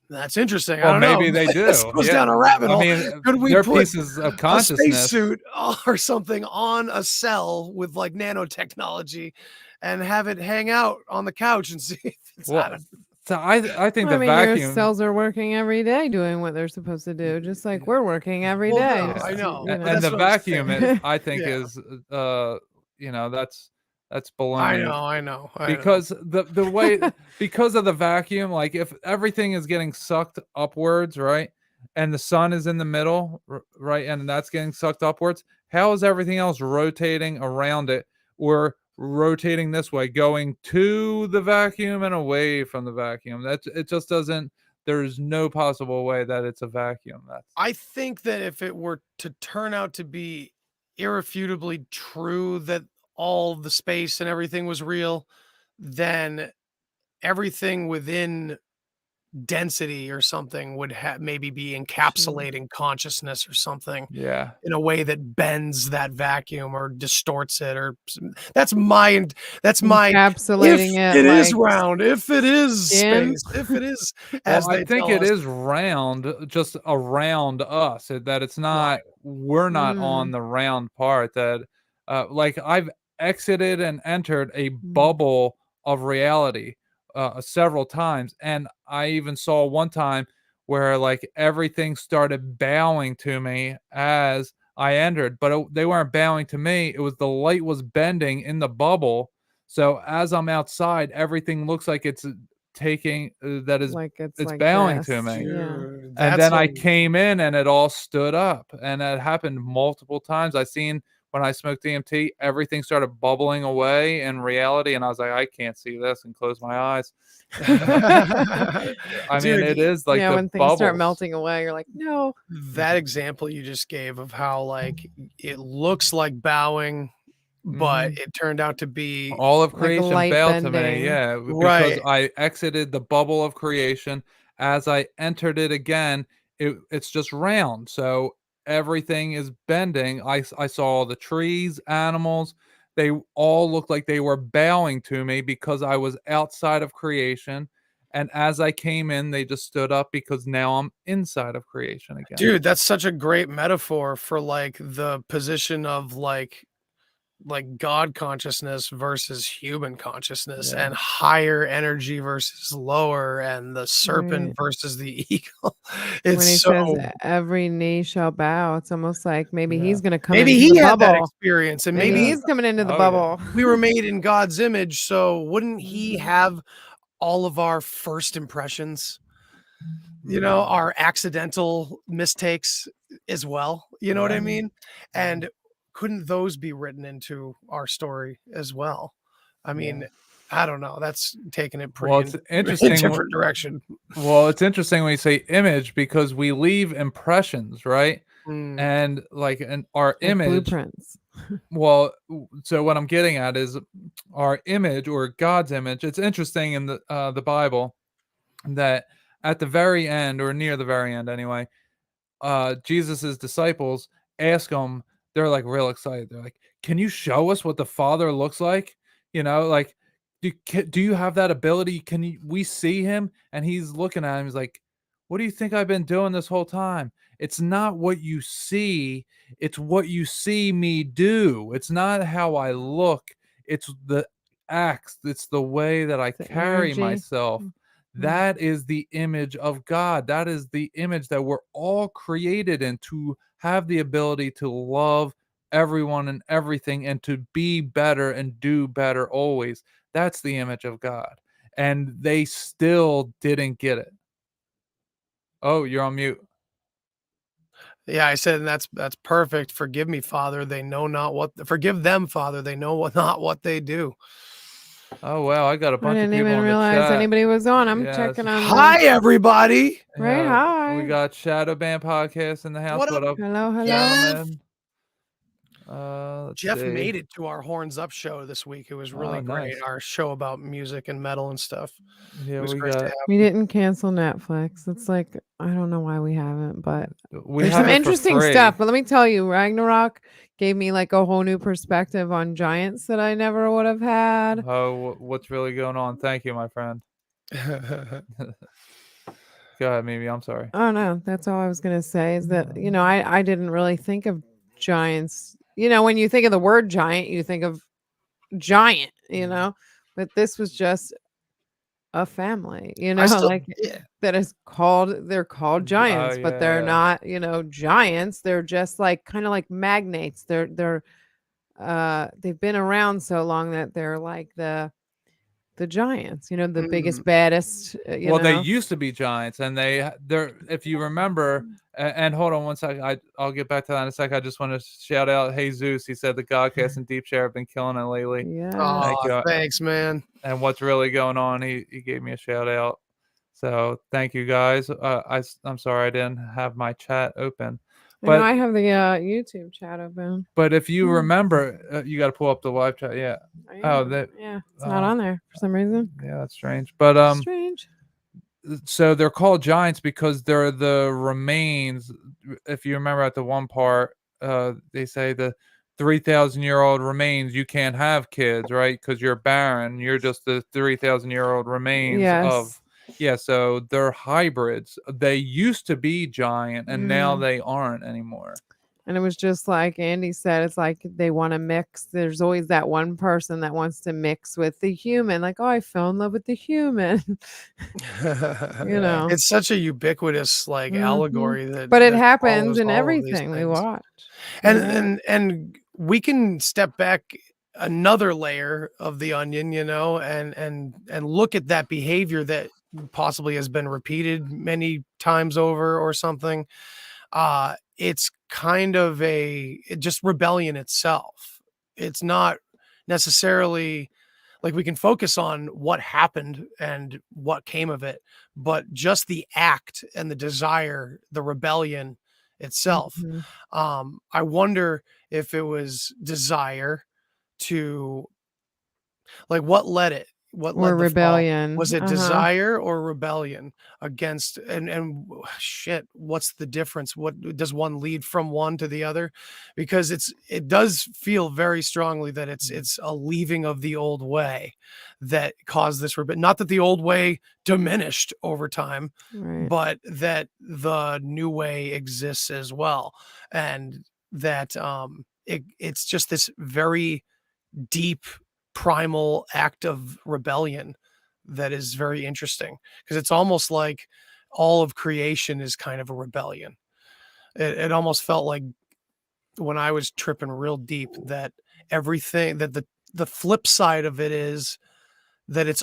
that's interesting. I Well, don't know. maybe they This do. goes Yeah. down a rabbit I hole. mean, Could we they're put pieces of a consciousness. spacesuit or something on a cell with like nanotechnology and have it hang out on the couch and see if it's I Well, don't, so I think Well, I the mean, your vacuum. cells are working every day doing what they're supposed to do, just like we're working every well, day. no, I Just, know, you but And know. that's the what I'm vacuum, saying. I think Yeah, is, uh, that's I baloney. know, I know, I know. Because the way because of the vacuum, like if everything is getting sucked upwards, right, and the sun is in the middle, right, and that's getting sucked upwards, how is everything else rotating around it or rotating this way, going to the vacuum and away from the vacuum? It just doesn't. There's no possible way that it's a vacuum. That's I think that if it were to turn out to be irrefutably true that all the space and everything was real, then everything within density or something would maybe be encapsulating consciousness or something yeah. in a way that bends that vacuum or distorts it or that's my that's my if Encapsulating it it is like round, if it is skin. space, if it is Well, as I they think tell it us. is round, just around us, that it's not Right. we're not on Mm, the round part that like I've exited and entered a mm. bubble of reality several times, and I even saw one time where like everything started bowing to me as I entered, but they weren't bowing to me. It was the light was bending in the bubble. So as I'm outside, everything looks like it's taking that is Like it's it's like bowing to this. me. Yeah. Dude, And that's then I a came in and it all stood up. And it happened multiple times. I seen when I smoked DMT, everything started bubbling away in reality. And I was like, I can't see this, and closed my eyes. I mean, dude, it is like Yeah, the when things start bubbles. melting away, you're like, no. that example you just gave of how like it looks like bowing, but Mhm. it turned out to be All of Like creation light failed to me, bending. yeah, because right. I exited the bubble of creation. As I entered it again, it's just round, so everything is bending. I saw all the trees, animals, they all looked like they were bowing to me because I was outside of creation, and as I came in, they just stood up because now I'm inside of creation again. Dude, that's such a great metaphor for like the position of like like God consciousness versus human consciousness, Yeah. and higher energy versus lower, and the serpent Right. versus the eagle. When It's he so says every knee shall bow, it's almost like maybe Yeah. he's gonna come maybe into he the had that bubble. experience, and Maybe maybe he's coming into the Oh, yeah. bubble. we were made in God's image, so wouldn't he Mhm. have all of our first impressions? You know, Mm. our accidental mistakes as well. You know what I Yeah. mean? And couldn't those be written into our story as well? I mean, Yeah. I don't know. That's taking it Well, pretty it's in a interesting. different direction. Well, it's interesting when you say image because we leave impressions, right? Mm, And like and our Like image, blueprints. well, so what I'm getting at is our image or God's image. It's interesting in the Bible that at the very end or near the very end anyway, Jesus's disciples ask him, they're like real excited. They're like, "Can you show us what the Father looks like?" You know, like, do you have that ability? We see him? And he's looking at him. He's like, "What do you think I've been doing this whole time? It's not what you see, it's what you see me do. It's not how I look, it's the acts, it's the way that I The carry energy. myself." Mhm. That is the image of God. That is the image that we're all created in to have the ability to love everyone and everything and to be better and do better always. That's the image of God. And they still didn't get it. Oh, you're on mute. yeah, I said, and that's perfect. Forgive me, Father. They know not what. Forgive them, Father. They know not what they do. Oh, wow. I got a I bunch of didn't people even in the realize chat. anybody was on. I'm Yes. checking on the Hi, everybody. right. Yeah. We Hi. got Shadow Band Podcast in the house. What up, What up, Hello, hello. Jeff? gentlemen? Let's Jeff see. made it to our Horns Up show this week. It was Oh, really great. nice. Our show about music and metal and stuff. It Yeah, was we great to got have We him. didn't cancel Netflix. It's like I don't know why we haven't, but we there's have some it for interesting free. stuff. But let me tell you, Ragnarok gave me like a whole new perspective on giants that I never would have had. Oh, what's really going on? Thank you, my friend. Go ahead, Mimi. I'm sorry. Oh no, that's all I was gonna say is that, I didn't really think of giants. When you think of the word giant, you think of giant, but this was just a family, I still, like yeah. they're called Oh giants, but yeah, they're yeah. not, giants. They're just like kind of like magnates. They've been around so long that they're like the giants, the Mm, biggest, baddest, Well, they used to be giants, and they're if you remember. And hold on one second. I'll get back to that in a second. I just want to shout out Jesus. He said the Godcast and Deep Share have been killing it lately. Yes. Thank oh, you. thanks, man. And what's really going on? He gave me a shout out. So thank you guys. I'm sorry I didn't have my chat open, I know but I have the YouTube chat open. if you Mm, remember, you got to pull up the live chat. Yeah. I Oh, am. that. Yeah, it's not on there for some reason. Yeah, that's strange. But Strange. so they're called giants because they're the remains. If you remember at the one part, they say the 3,000-year-old remains. You can't have kids, right? Because you're barren. You're just the 3,000-year-old remains of. Yes. Yeah, so they're hybrids. They used to be giant, and now Mm. they aren't anymore. And it was just like Andy said, it's like they want to mix. There's always that one person that wants to mix with the human. Like, oh, I fell in love with the human. Yeah. It's such a ubiquitous like Mhm. allegory that But it that happens follows in all of these everything we things. watch. And and we can step back another layer of the onion, and look at that behavior that possibly has been repeated many times over or something. It's kind of just rebellion itself. It's not necessarily like we can focus on what happened and what came of it, but just the act and the desire, the rebellion itself. Mhm. I wonder if it was desire to like what led it? What Or led the fall? rebellion. Was it Uh-huh. desire or rebellion against shit, what's the difference? What does one lead from one to the other? Because it does feel very strongly that it's a leaving of the old way that caused this not that the old way diminished over time, Right. but that the new way exists as well. And that it's just this very deep primal act of rebellion that is very interesting, because it's almost like all of creation is kind of a rebellion. It almost felt like, when I was tripping real deep, that everything, that the flip side of it is that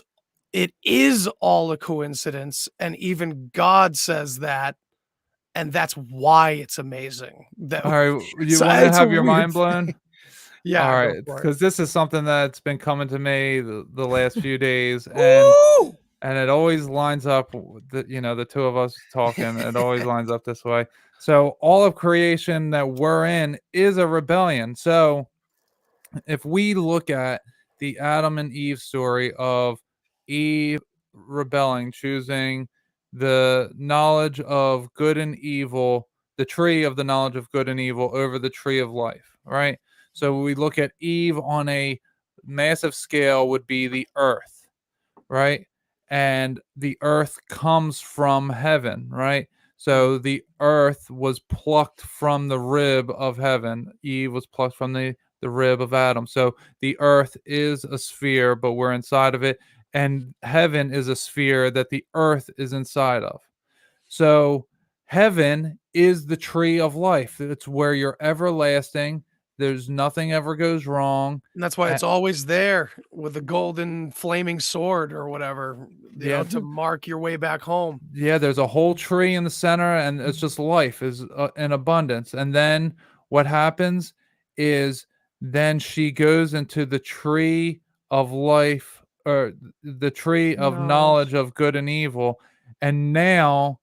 it is all a coincidence, and even God says that, and that's why it's amazing. That All right, you so want to it's a have your weird mind blown? thing. All Yeah, go right, for it. because this is something that's been coming to me the last few days, Woo! and it always lines up with the two of us talking. It always lines up this way. So all of creation that we're in is a rebellion. So if we look at the Adam and Eve story of Eve rebelling, choosing the knowledge of good and evil, the tree of the knowledge of good and evil over the tree of life, right? So we look at Eve on a massive scale would be the earth, right? And the earth comes from heaven, right? So the earth was plucked from the rib of heaven. Eve was plucked from the rib of Adam. So the earth is a sphere, but we're inside of it. And heaven is a sphere that the earth is inside of. So heaven is the tree of life. It's where you're everlasting. There's nothing ever goes wrong. And that's why A- it's always there with the golden flaming sword or whatever, Yeah, to mark your way back home. yeah, there's a whole tree in the center, and it's just life is in abundance. And then what happens is then she goes into the tree of life, or the tree of Knowledge. knowledge of good and evil. And now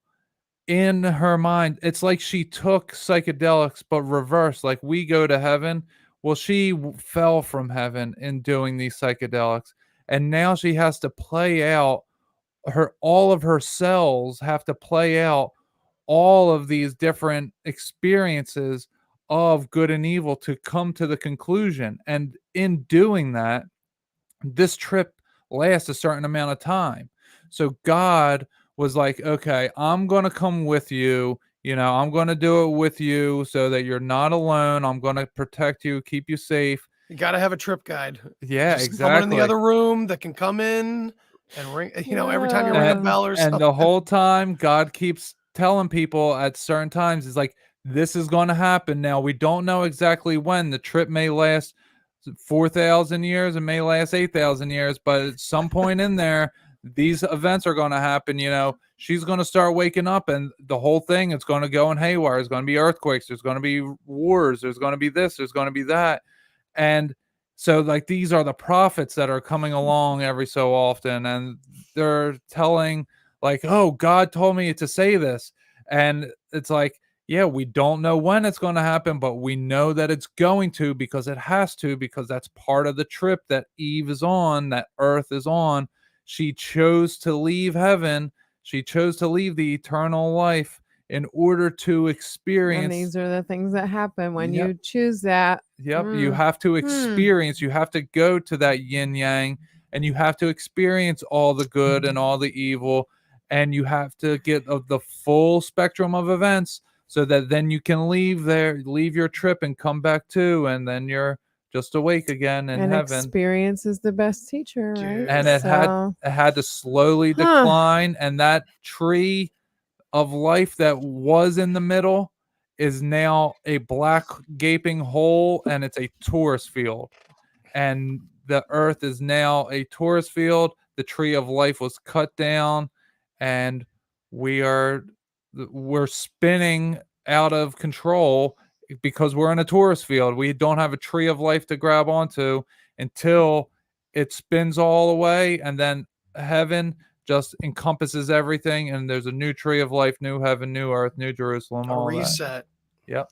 in her mind, it's like she took psychedelics but reversed. Like we go to heaven, well, she fell from heaven in doing these psychedelics, and now she has to play out her all of her cells have to play out all of these different experiences of good and evil to come to the conclusion. And in doing that, this trip lasts a certain amount of time. So God was like, okay, I'm going to come with you. I'm going to do it with you so that you're not alone. I'm going to protect you, keep you safe. You got to have a trip guide. Yeah, Just someone in the exactly. other room that can come in and ring, every time you ring a Yeah. bell or And something. the whole time, God keeps telling people at certain times, he's like, this is going to happen. Now, we don't know exactly when. The trip may last 4,000 years, it may last 8,000 years, but at some point in there, these events are going to happen. She's going to start waking up, and the whole thing is going to go in haywire. There's going to be earthquakes, there's going to be wars, there's going to be this, there's going to be that. And so, like, these are the prophets that are coming along every so often, and they're telling, like, oh, God told me to say this. And it's like, yeah, we don't know when it's going to happen, but we know that it's going to, because it has to, because that's part of the trip that Eve is on, that earth is on. She chose to leave heaven. She chose to leave the eternal life in order to And experience. these are the things that happen when Yep. you choose that. Yep, you have to experience, you have to go to that yin yang, and you have to experience all the good and all the evil, and you have to get the full spectrum of events so that then you can leave your trip and come back to, and then you're just awake again in And heaven. experience is the best teacher, right? And it had to slowly decline, and that tree of life that was in the middle is now a black gaping hole, and it's a tourist field. And the earth is now a tourist field. The tree of life was cut down, and we're spinning out of control because we're in a tourist field. We don't have a tree of life to grab onto until it spins all away, and then heaven just encompasses everything, and there's a new tree of life, new heaven, new earth, new Jerusalem, A all that. reset. Yep.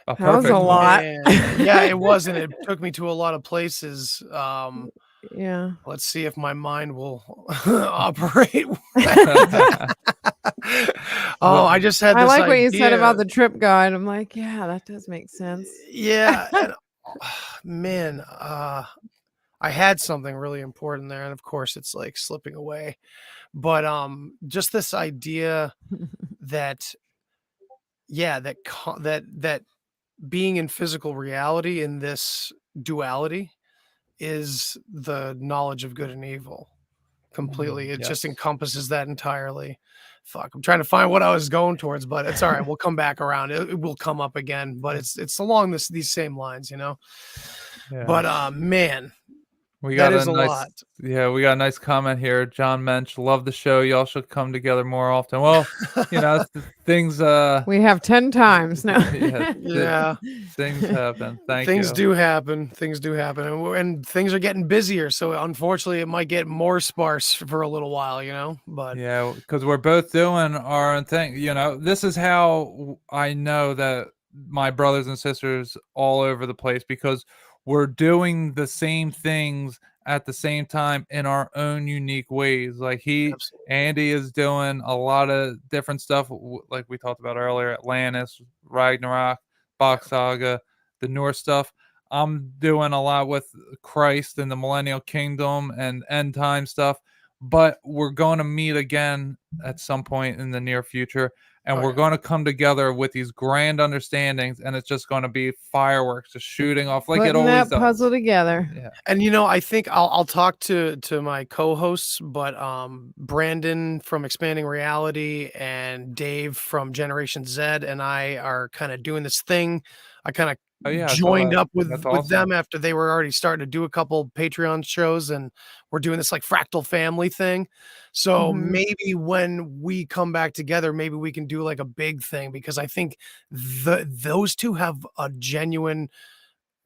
That was a Perfect. lot. Man. Yeah, it was, and it took me to a lot of places. Yeah. Let's see if my mind will operate. I just had I this like what you said about idea. the trip guide. I'm like, yeah, that does make sense. Yeah, and, man, I had something really important there, and of course, it's like slipping away. But just this idea that, yeah, that being in physical reality in this duality is the knowledge of good and evil completely. It just Yes. encompasses that entirely. Fuck, I'm trying to find what I was going towards, but it's all right. We'll come back around. It will come up again, but it's along these same lines, you know. Yeah. But man, We that got a is a nice lot. yeah, we got a nice comment here. John Mensch, love the show. Y'all should come together more often. Well, things We have 10 times now. yeah, Yeah. things happen. Thank Things you. do happen. Things do happen, and things are getting busier. So unfortunately, it might get more sparse for a little while, you know. But Yeah, because we're both doing our own thing. This is how I know that my brothers and sisters all over the place because we're doing the same things at the same time in our own unique ways. Like absolutely, Andy is doing a lot of different stuff, like we talked about earlier, Atlantis, Ragnarok, yeah, Bach Saga, the Norse stuff. I'm doing a lot with Christ and the Millennial Kingdom and end time stuff, but we're going to meet again at some point in the near future, and oh we're yeah. going to come together with these grand understandings, and it's just going to be fireworks just shooting off like it Putting always that puzzle does. together. Yeah. And I think I'll talk to my co-hosts, but Brandon from Expanding Reality and Dave from Generation Z and I are kind of doing this thing. I kind of Oh yeah, I saw joined that. up with That's them awesome. after they were already starting to do a couple Patreon shows, and we're doing this like fractal family thing. So Mhm. maybe when we come back together, maybe we can do like a big thing, because I think those two have a genuine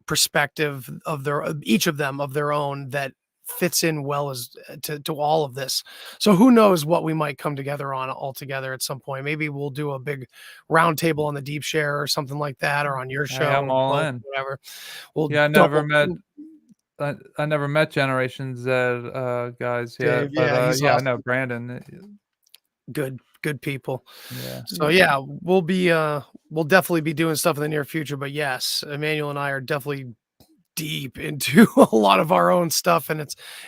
perspective of their each of them of their own that fits in well as to all of this. So who knows what we might come together on all together at some point. Maybe we'll do a big round table on the deep share or something like that, or on your Hey, show I'm or all both, in. whatever. We'll Yeah, double I never met Generation Z guys Dave. yet, but Yeah, he's yeah, I know awesome. Brandon. Good people. Yeah. So yeah, we'll definitely be doing stuff in the near future. But yes, Emmanuel and I are definitely deep into a lot of our own stuff, and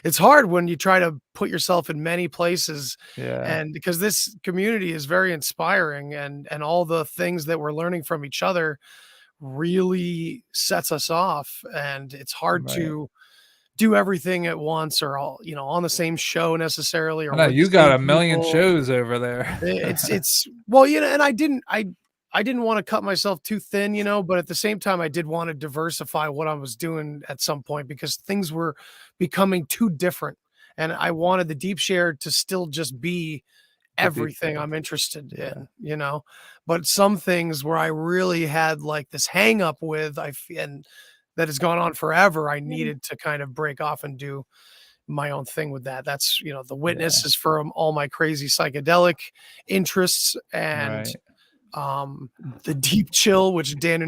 it's hard when you try to put yourself in many places, Yeah. and because this community is very inspiring, and all the things that we're learning from each other really sets us off, and it's hard Right. to do everything at once, or all on the same show necessarily, I or know with the you got same a million people. shows over there. It's well, and I didn't want to cut myself too thin, but at the same time, I did want to diversify what I was doing at some point, because things were becoming too different. And I wanted the deep share to still just be The deep everything share. I'm interested Yeah. in. But some things where I really had like this hang up with, and that has gone on forever, I needed to kind of break off and do my own thing with that. That's, the Yeah. witness is for all my crazy psychedelic interests, and Right. the deep chill, which Dan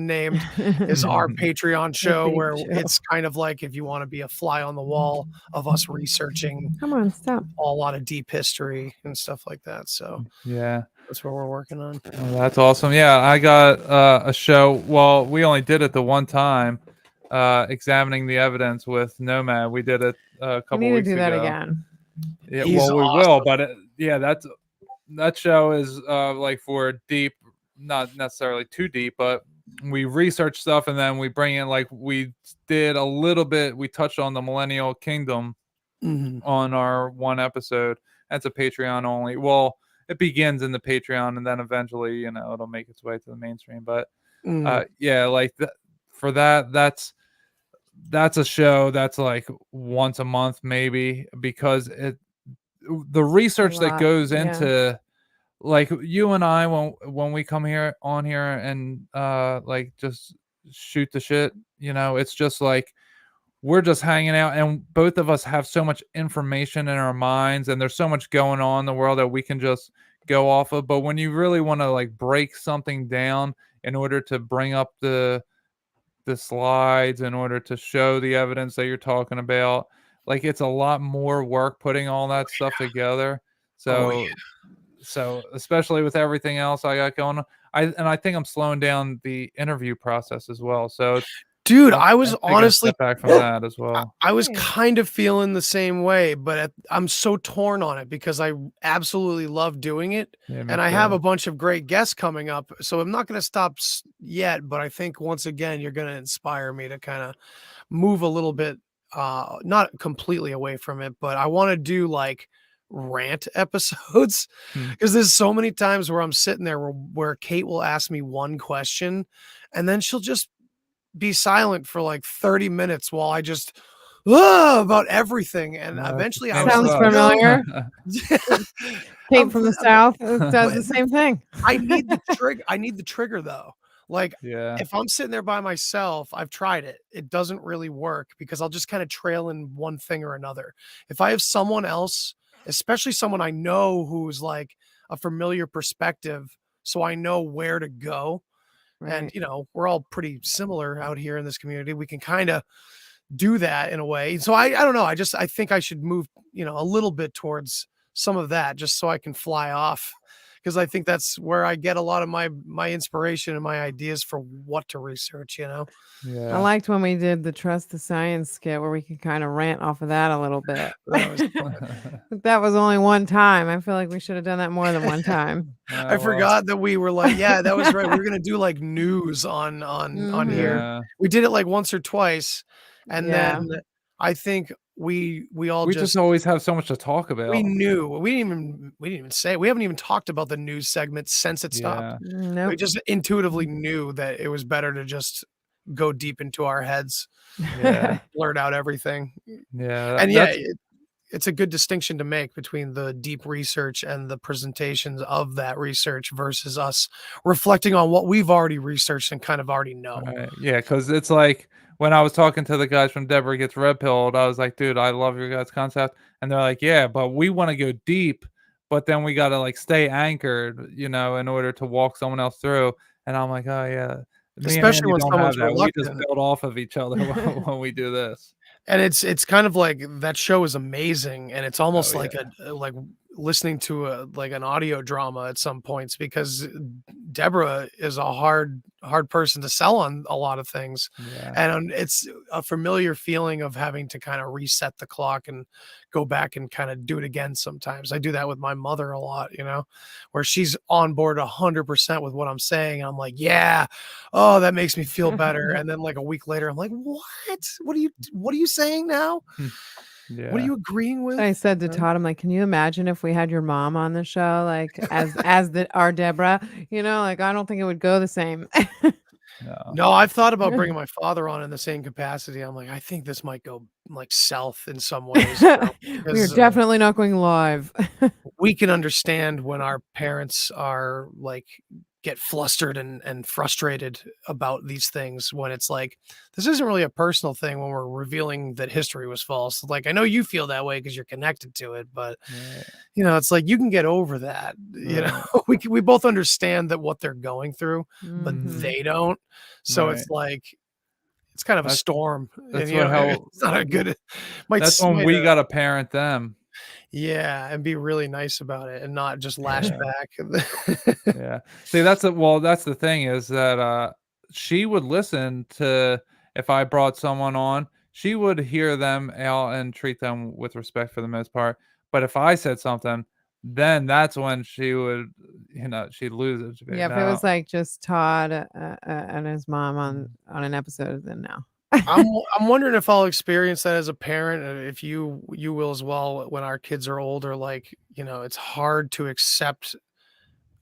named, is our Patreon The show, deep where chill. it's kind of like if you want to be a fly on the wall of us researching Come on, stop. a lot of deep history and stuff like that. So Yeah. that's what we're working on. Oh, that's awesome. Yeah, I got a show. Well, we only did it the one time, examining the evidence with Nomad. We did it a We couple need to weeks do that ago. again. Yeah, He's well, we will, awesome. but yeah, that show is like for deep, not necessarily too deep, but we research stuff and then we bring in like we did a little bit. We touched on the Millennial Kingdom Mhm. on our one episode. That's a Patreon only. Well, it begins in the Patreon and then eventually, it'll make its way to the mainstream. But Mhm. yeah, like for that's a show that's like once a month maybe because the A research that lot. goes Yeah. into like you and I when we come here on here and like just shoot the shit, it's just like we're just hanging out and both of us have so much information in our minds and there's so much going on in the world that we can just go off of. But when you really want to like break something down in order to bring up the slides, in order to show the evidence that you're talking about, like it's a lot more work putting all that stuff together. Oh yeah. So especially with everything else I got going on, I think I'm slowing down the interview process as well. So Dude, I'm I I'm was taking a honestly step back from that as I well. I was Yeah. kind of feeling the same way, but I'm so torn on it because I absolutely love doing it, Yeah, me and I have too. a bunch of great guests coming up, so I'm not gonna stop yet. But I think once again you're gonna inspire me to kind of move a little bit, not completely away from it, but I want to do like rant episodes Hmm. because there's so many times where I'm sitting there where Kate will ask me one question, and then she'll just be silent for like 30 minutes while I just about everything. And It's the eventually I same was Sounds like, stuff. no, familiar. yeah, Kate from the I'm South does but the same thing. I need the trigger though. Like Yeah. if I'm sitting there by myself, I've tried it. It doesn't really work because I'll just kind of trail in one thing or another. If I have someone else, especially someone I know who's like a familiar perspective, so I know where to go. And Right. we're all pretty similar out here in this community. We can kind of do that in a way. So I don't know. I think I should move, a little bit towards some of that just so I can fly off because I think that's where I get a lot of my inspiration and my ideas for what to research. I Yeah. liked when we did the Trust the Science skit where we could kind of rant off of that a little bit. That was fun. But that was only one time. I feel like we should have done that more than one time. I Well, forgot that we were like, yeah, that was right. We're gonna do like news on here. Mhm. yeah. We did it like once or twice, and Yeah. then I think we all We just just always have so much to talk we about. knew. We didn't even say we haven't even talked about the news segment since it stopped. Yeah. We Nope. just intuitively knew that it was better to just go deep into our heads Yeah. and blurt out everything. Yeah. And yeah, That's it's a good distinction to make between the deep research and the presentations of that research versus us reflecting on what we've already researched and kind of already know. right. Yeah, because it's like when I was talking to the guys from Deborah Gets Red Pilled, I was like, dude, I love your guys' concept. And they're like, yeah, but we want to go deep, but then we got to like stay anchored, in order to walk someone else through. And I'm like, oh, yeah, me and Especially Andy when don't have someone's that. We just reluctant. build off of each other when we do this. And it's kind of like that show is amazing, and it's Oh, almost yeah. like like listening to like an audio drama at some points because Deborah is a hard person to sell on a lot of things, Yeah. and it's a familiar feeling of having to kind of reset the clock and go back and kind of do it again. Sometimes I do that with my mother a lot, where she's on board 100% with what I'm saying, and I'm like, yeah, oh, that makes me feel better. And then like a week later, I'm like, what? What are you saying now? What are Yeah. you agreeing with? I said to Todd, I'm like, "Can you imagine if we had your mom on the show, like as our Deborah? Like I don't think it would go the same." No. No, I've thought about bringing my father on in the same capacity. I'm like, I think this might go like south in some ways, We are because definitely not going live. we can understand when our parents are like get flustered and frustrated about these things when it's like this isn't really a personal thing when we're revealing that history was false. Like I know you feel that way because you're connected to it, but Right. it's like you can get over that. Right. We both understand that what they're going through, but Mhm. they don't. So Right. it's like it's kind of a That's storm, and that's what how it's not a good. Might that's when might we gotta parent them. yeah, and be really nice about it and not just lash Yeah. back. Yeah. See, that's the thing is that, she would listen to if I brought someone on, she would hear them out and treat them with respect for the most part. But if I said something, then that's when she would, she'd lose it. She'd be like, Yeah, if it was "No." like just Todd and his mom on an episode, then no. I'm wondering if I'll experience that as a parent, and if you will as well when our kids are older. Like, it's hard to accept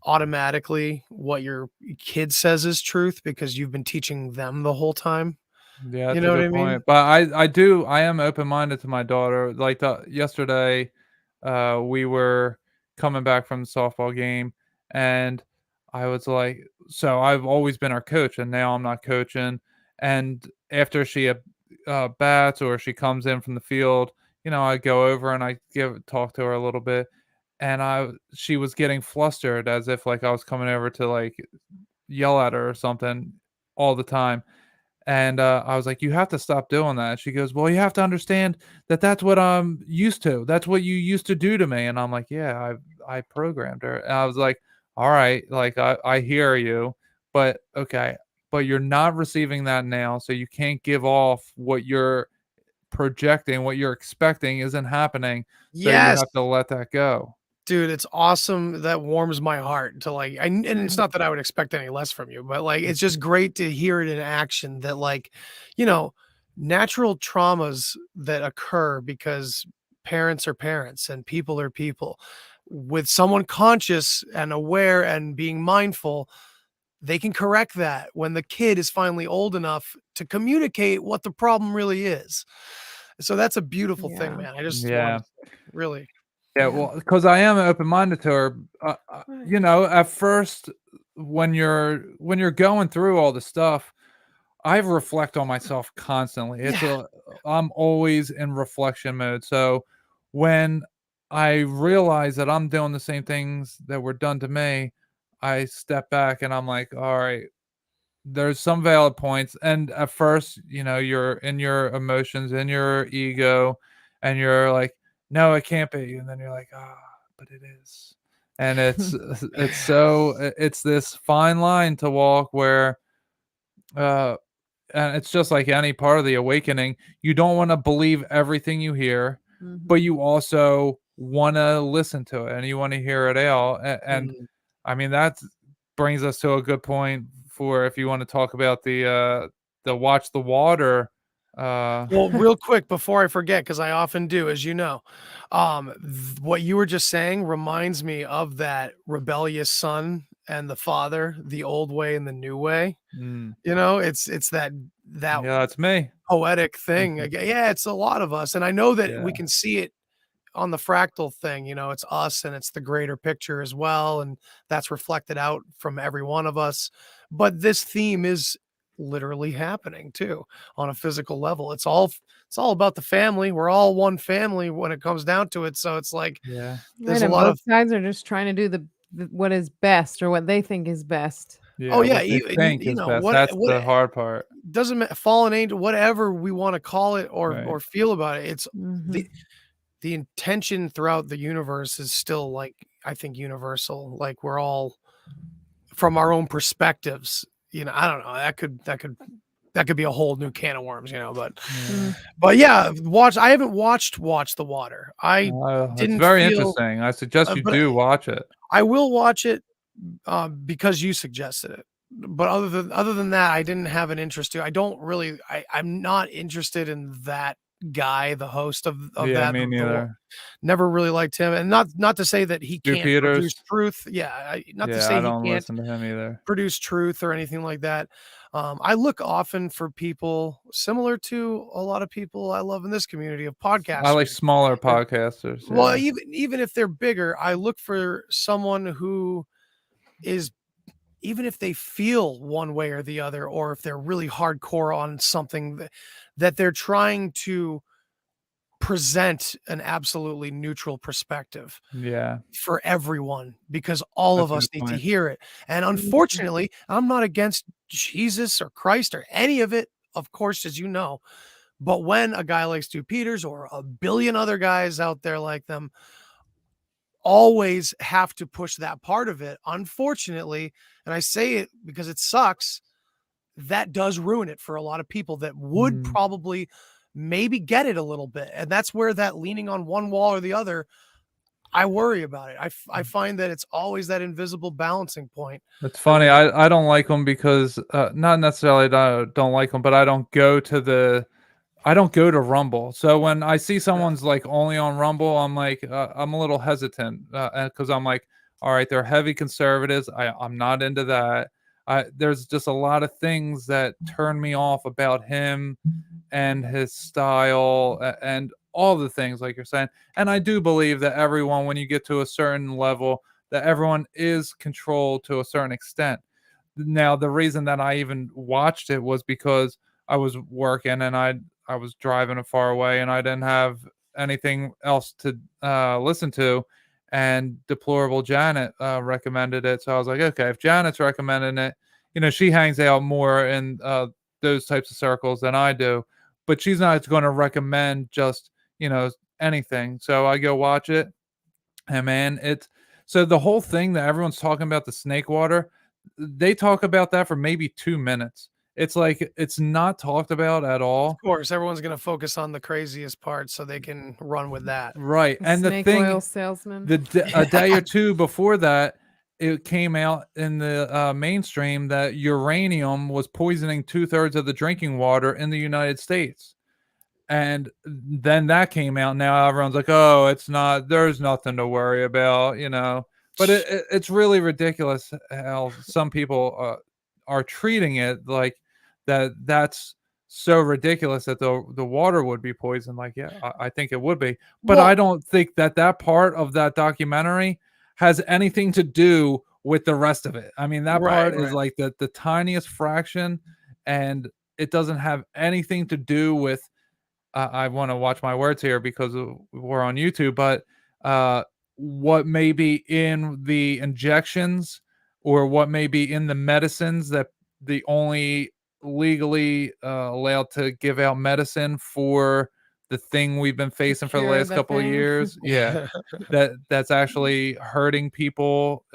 automatically what your kid says is truth because you've been teaching them the whole time. Yeah, You that's a know what I good mean? point. But I am open-minded to my daughter. Like yesterday, we were coming back from the softball game and I was like, so I've always been her coach and now I'm not coaching. And after she bats or she comes in from the field, I go over and I talk to her a little bit. And she was getting flustered as if like I was coming over to like yell at her or something all the time. And, I was like, "You have to stop doing that." She goes, "Well, you have to understand that that's what I'm used to. That's what you used to do to me." And I'm like, "Yeah, I programmed her." And I was like, "All right, like, I hear you, but okay, but you're not receiving that now, so you can't give off what you're projecting, what you're expecting isn't happening, so you Yes. have to let that go. Dude, it's awesome. That warms my heart to like, and it's not that I would expect any less from you, but like, it's just great to hear it in action that like, you know, natural traumas that occur because parents are parents and people are people. With someone conscious and aware and being mindful, they can correct that when the kid is finally old enough to communicate what the problem really is. So that's a beautiful thing, Yeah. man. I just wanted Yeah. to say, really. Yeah, Yeah. well, because I am open-minded to her, Right. you know, at first, when you're going through all the stuff, I reflect on myself constantly. Yeah. I'm always in reflection mode. So when I realize that I'm doing the same things that were done to me, I step back and I'm like, all right, there's some valid points. And at first, you're in your emotions, in your ego, and you're like, no, it can't be. And then you're like, ah, but it is. And it's this fine line to walk where, uh, and it's just like any part of the awakening. You don't want to believe everything you hear, but Mhm. you also want to listen to it and you want to hear it out. And Mm. I mean, that brings us to a good point for if you want to talk about the watch the water. Well, real quick before I forget, because I often do, as you know, what you were just saying reminds me of that rebellious son and the father, the old way and the new way. mm, You know, it's that yeah, that's me. poetic thing. Mhm. Yeah, it's a lot of us, and I know that we Yeah, can see it on the fractal thing. You know, it's us and it's the greater picture as well, and that's reflected out from every one of us. But this theme is literally happening too on a physical level. It's all about the family. We're all one family when it comes down to it. So it's like yeah, Right, there's a and lot both of sides are just trying to do the what is best or what they think is best. oh yeah. yeah, What they even think is best. That's what the hard part, doesn't fallen angel, whatever we want to call it right? or feel about it. It's Mhm. the intention throughout the universe is still like I think universal. Like we're all from our own perspectives. You know, I don't know. That could be a whole new can of worms. You know, Yeah. Mm. but yeah, watch. I haven't watched Watch the Water. I It's didn't very feel, interesting. I suggest you but do watch it. I will watch it because you suggested it. But other than that, I didn't have an interest to. I don't really. I'm not interested in that guy, the host of Yeah, that. me neither. Never really liked him, and not to say that he Stu can't produce Peters. truth. Yeah, not to Yeah, say I he don't can't listen to him either. produce truth or anything like that. I look often for people similar to a lot of people I love in this community of I like podcasters. smaller They're- podcasters. Well, Yeah. even if they're bigger, I look for someone who is even if they feel one way or the other, or if they're really hardcore on something that they're trying to present an absolutely neutral perspective Yeah. for everyone because all That's of a us good need to point. hear it. And Mhm. unfortunately, I'm not against Jesus or Christ or any of it, of course, as you know. But when a guy like Stu Peters or a billion other guys out there like them always have to push that part of it, unfortunately, and I say it because it sucks, that does ruin it for a lot of people that would Mm, probably maybe get it a little bit. And that's where that leaning on one wall or the other, I worry about it. I find that it's always that invisible balancing point it's that funny. we I don't like them because not necessarily that I don't like them, but I don't go to Rumble. So when I see yeah. someone's like only on Rumble, I'm like I'm a little hesitant because I'm like, all right, they're heavy conservatives. I'm not into that. There's just a lot of things that turn me off about him and his style and all the things like you're saying. And I do believe that everyone, when you get to a certain level, that everyone is controlled to a certain extent. Now, the reason that I even watched it was because I was working and I was driving far away and I didn't have anything else to listen to. And Deplorable Janet recommended it, so I was like, okay, if Janet's recommending it, she hangs out more in those types of circles than I do, but she's not going to recommend just anything. So I go watch it, and man, it's so the whole thing that everyone's talking about the snake water. they talk about that for maybe 2 minutes. It's like it's not talked about at Of all. course, everyone's gonna focus on the craziest part so they can run with that. Right, The and the snake oil thing salesman. a day or 2 before that, it came out in the, mainstream that uranium was poisoning 2/3 of the drinking water in the United States. And then that came out, now everyone's like, "Oh, it's not there's nothing to worry about," you know? But it's really ridiculous how some people, are treating it like that's so ridiculous that the water would be poisoned, like, yeah, I think it would be, but I Well, don't think that that part of that documentary has anything to do with the rest of it. I mean, that right, part is right. like the tiniest fraction, and it doesn't have anything to do with I want to watch my words here because we're on YouTube, but uh, what may be in the injections or what may be in the medicines that the only legally allowed to give out medicine for the thing we've been To facing for the cure last the couple of thing. years. Yeah, that's actually hurting people,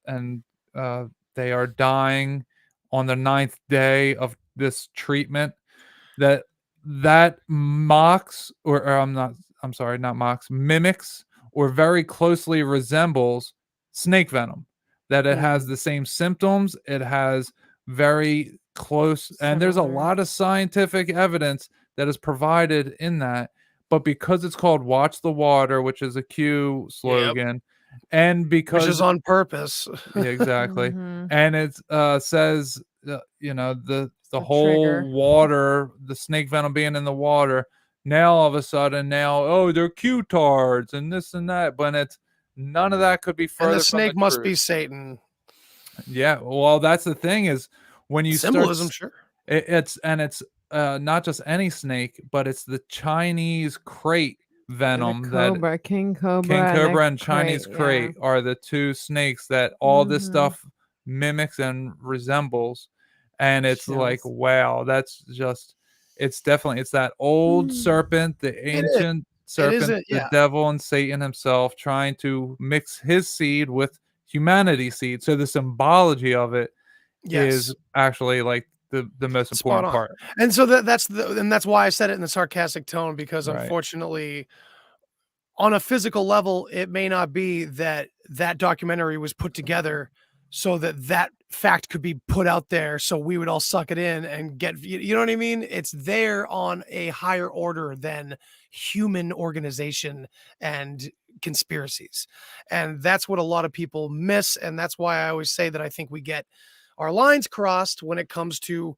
and uh, they are dying on the ninth day of this treatment that mocks or I'm sorry, not mocks, mimics or very closely resembles snake venom. That it has Mhm. the same symptoms, it has very close, and there's a Similar. lot of scientific evidence that is provided in that. But because it's called Watch the Water, which is a Q Yep. slogan, and Which is because on purpose. yeah, exactly. Mhm. And it says, you know, the The whole trigger. water, the snake venom being in the water. Now all of a sudden, now oh, they're Q-tards and this and that, but it's none of that could be And the further from the snake must truth. be Satan. Yeah, well, that's the thing is when you start, Symbolism, sure. it's not just any snake, but it's the Chinese crate The venom that cobra, king King cobra, and a cobra and Chinese crate, yeah. crate are the 2 snakes that all this Mhm. stuff mimics and resembles, and it's like, Chills. wow, that's just it's definitely it's that old Mm. serpent, the It is. ancient It serpent, isn't the yeah. devil and Satan himself trying to mix his seed with humanity's seed, so the symbology of it is Yes. actually, like, the most Spot important on. part. And so that's why I said it in the sarcastic tone because Right. unfortunately, on a physical level, it may not be that that documentary was put together so that that fact could be put out there so we would all suck it in and get you know what I mean? It's there on a higher order than human organization and conspiracies. And that's what a lot of people miss, and that's why I always say that I think we get our lines crossed when it comes to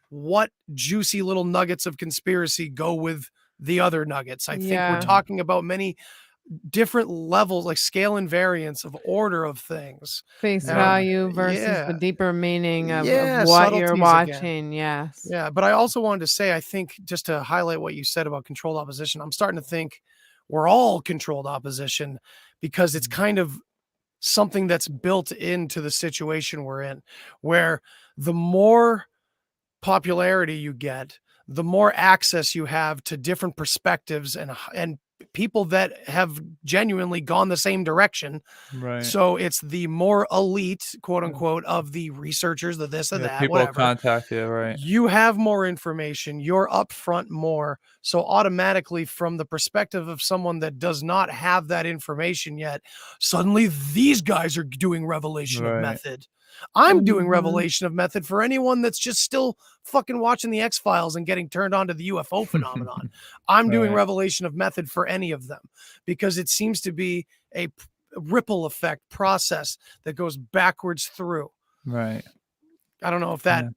what juicy little nuggets of conspiracy go with the other nuggets. I think we're Yeah. Mhm. talking about many different levels, like scale and variance of order of things. Face Right. value versus the Yeah. deeper meaning of Yeah, what you're subtleties again. watching, yes. Yeah, but I also wanted to say, I think just to highlight what you said about controlled opposition, I'm starting to think we're all controlled opposition because it's Mhm. kind of something that's built into the situation we're in, where the more popularity you get, the more access you have to different perspectives and people that have genuinely gone the same direction. Right. So it's the more elite, quote Yeah. unquote, of the researchers, the this or Yeah, that, people whatever. contact you, right. You have more information, you're upfront more. So automatically, from the perspective of someone that does not have that information yet, suddenly these guys are doing revelation of Right. method. I'm doing Mhm. revelation of method for anyone that's just still fucking watching the X Files and getting turned on to the UFO phenomenon. I'm doing Right. revelation of method for any of them because it seems to be a ripple effect process that goes backwards through. Right. I don't know if that Yeah.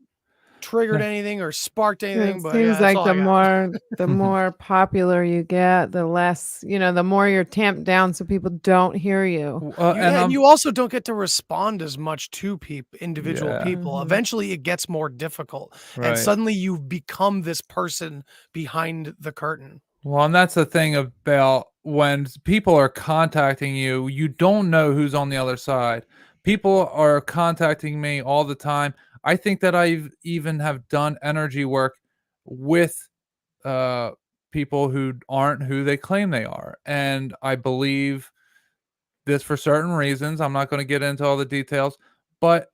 triggered Yeah. anything or sparked It anything, but yeah, seems that's like all I got. the more popular you get, the less, the more you're tamped down so people don't hear you. And And I'm you also don't get to respond as much to individual yeah, people. Mhm. Eventually, it gets more difficult, and right. suddenly you've become this person behind the curtain. Well, and that's the thing about when people are contacting you, you don't know who's on the other side. People are contacting me all the time. I think that I've even have done energy work with uh people who aren't who they claim they are. And I believe this for certain reasons. I'm not going to get into all the details, but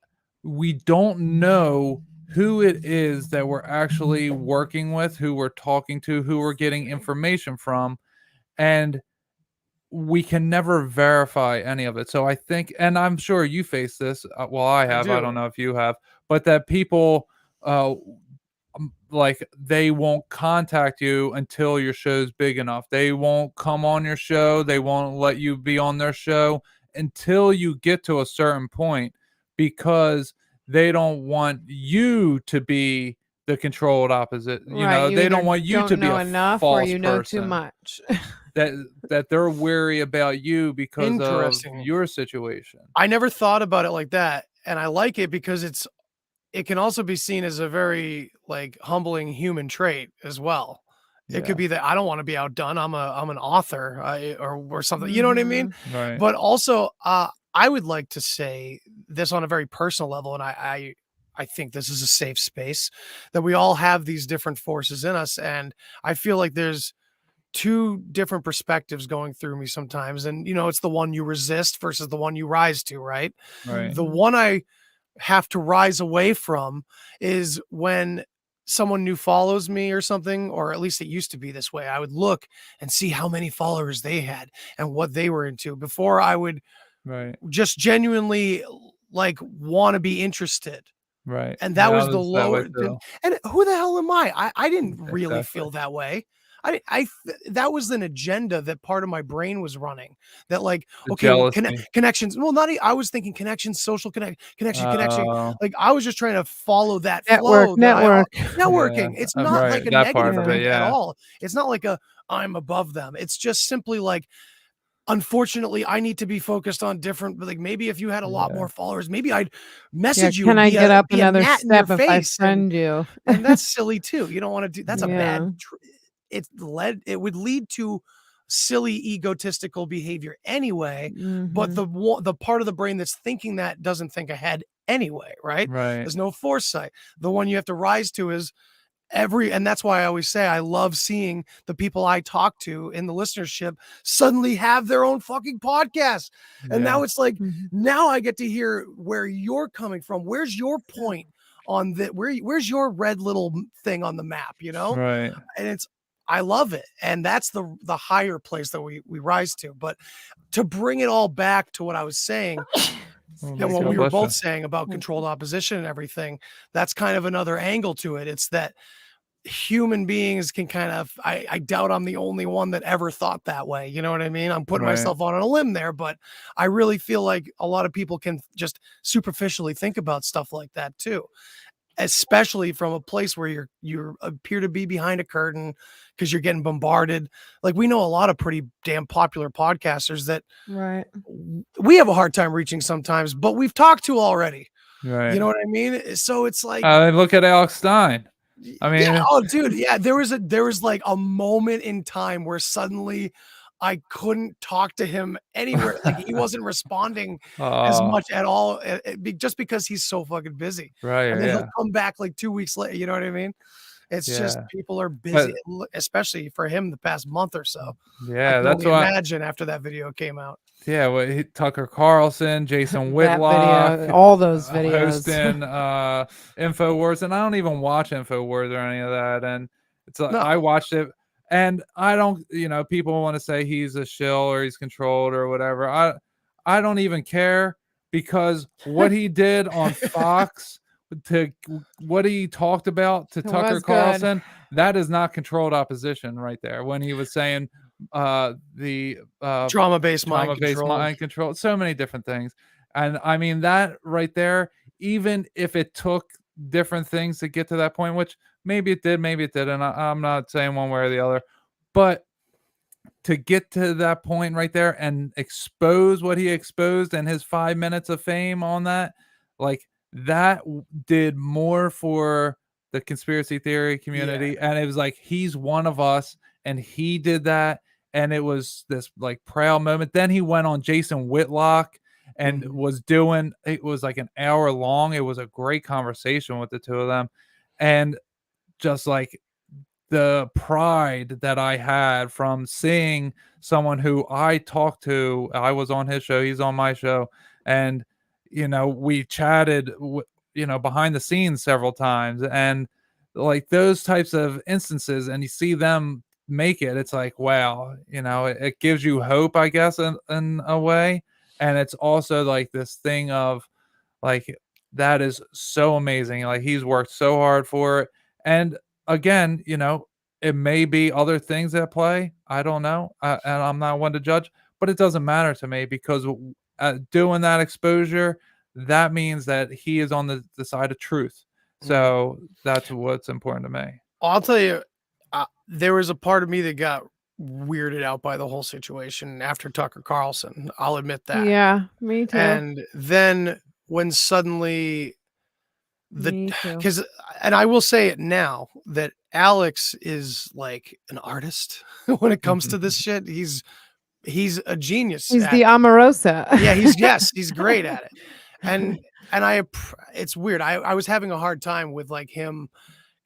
we don't know who it is that we're actually working with, who we're talking to, who we're getting information from, and we can never verify any of it. So I think, and I'm sure you face this. Well, I I have. I don't do. know if you have, but that people, like, they won't contact you until your show's big enough. They won't come on your show. They won't let you be on their show until you get to a certain point, because they don't want you to be the controlled opposite. You Right, know, you they don't either want you to don't be know a enough or false you know too person. much. that they're weary about you because of Interesting. your situation. I never thought about it like that, and I like it because it can also be seen as a very, like, humbling human trait as well. It could Yeah. be that I don't wanna be outdone, I'm an author, or something, you know what I mean? Mhm. Right. But also, I would like to say this on a very personal level, and I think this is a safe space, that we all have these different forces in us, and I feel like there's 2 different perspectives going through me sometimes, and, it's the one you resist versus the one you rise to, right? Right. The Mhm. one I have to rise away from is when someone new follows me or something, or at least it used to be this way. I would look and see how many followers they had and what they were into before I would Right. just genuinely, like, wanna be interested. Right. And that Yeah, I was the was that way lower too. and who the hell am I? I didn't really Exactly. feel that way. That was an agenda that part of my brain was running, that, like, The okay, well, jealousy. connections, well, not I was thinking connections, social connection. Oh, Like, I was just trying to follow that Network, flow that network. yeah. networking. It's not Right, like a that part negative of it, thing at yeah. all. It's not like I'm above them. It's just simply like, unfortunately, I need to be focused on different, like, maybe if you had a lot Yeah. more followers, maybe I'd Yeah, message you can and I be get a up be a another gnat in your step if I face, and friend you? that's silly too. You don't wanna do that's a Yeah. bad tr it would lead to silly egotistical behavior anyway, but Mhm. the part of the brain that's thinking that doesn't think ahead anyway, right? Right. There's no foresight. The one you have to rise to is and that's why I always say I love seeing the people I talk to in the listenership suddenly have their own fucking podcast. And Yeah. now it's like, Mhm. now I get to hear where you're coming from. Where's your point on where's your red little thing on the map, you know? Right. And I love it. And that's the higher place that we rise to. But to bring it all back to what I was saying Oh and my what God, we were bless both you. saying about controlled opposition and everything, that's kind of another angle to it. It's that human beings can kind of I doubt I'm the only one that ever thought that way. You know what I mean? I'm putting Right. myself on a limb there, but I really feel like a lot of people can just superficially think about stuff like that too, especially from a place where you appear to be behind a curtain because you're getting bombarded. Like, we know a lot of pretty damn popular podcasters that Right. we have a hard time reaching sometimes, but we've talked to already. You Right. know what I mean? So it's like, Look at Alex Stein. I yeah, mean, oh, dude, yeah, there was, like, a moment in time where suddenly I couldn't talk to him anywhere, like, he wasn't responding as oh, much at all, just because he's so fucking busy, right, and then he'll yeah, come back, like, 2 weeks later, you know what I mean? It's just yeah. people are busy, But especially for him the past month or so. I yeah, can that's only why. imagine after that video came out. Yeah, well, Tucker Carlson, Jason That Whitlock, video, all those videos. hosting Infowars, and I don't even watch Infowars or any of that. And it's like I No. watched it, and I don't, people want to say he's a shill or he's controlled or whatever. I don't even care, because what he did on Fox, to what he talked about to It Tucker was good. Carlson, that is not controlled opposition right there. When he was saying the Trauma-based mind trauma-based control. mind control, so many different things. And I mean, that right there, even if it took different things to get to that point, which maybe it did, maybe it didn't. I'm not saying one way or the other, but to get to that point right there and expose what he exposed and his 5 minutes of fame on that, like, that did more for the conspiracy theory Yeah. community. And it was like, he's one of us, and he did that. And it was this, like, proud moment. Then he went on Jason Whitlock and Mhm. was doing it, was like an hour long. It was a great conversation with the two of them. And just like the pride that I had from seeing someone who I talked to. I was on his show, he's on my show, and we chatted behind the scenes several times, and like those types of instances, and you see them make it. It's like, wow, it gives you hope, I guess, in a way. And it's also like this thing of like, that is so amazing. Like, he's worked so hard for it. And again, it may be other things at play. I don't know. And I'm not one to judge, but it doesn't matter to me because doing that exposure, that means that he is on the side of truth. So that's what's important to me. I'll tell you, there was a part of me that got weirded out by the whole situation after Tucker Carlson. I'll admit that. Yeah, me too. And then when suddenly Me too. because and I will say it now that Alex is like an artist when it comes to this shit. He's a genius. He's at the it. Omarosa. Yeah, he's great at it. And it's weird. I was having a hard time with like him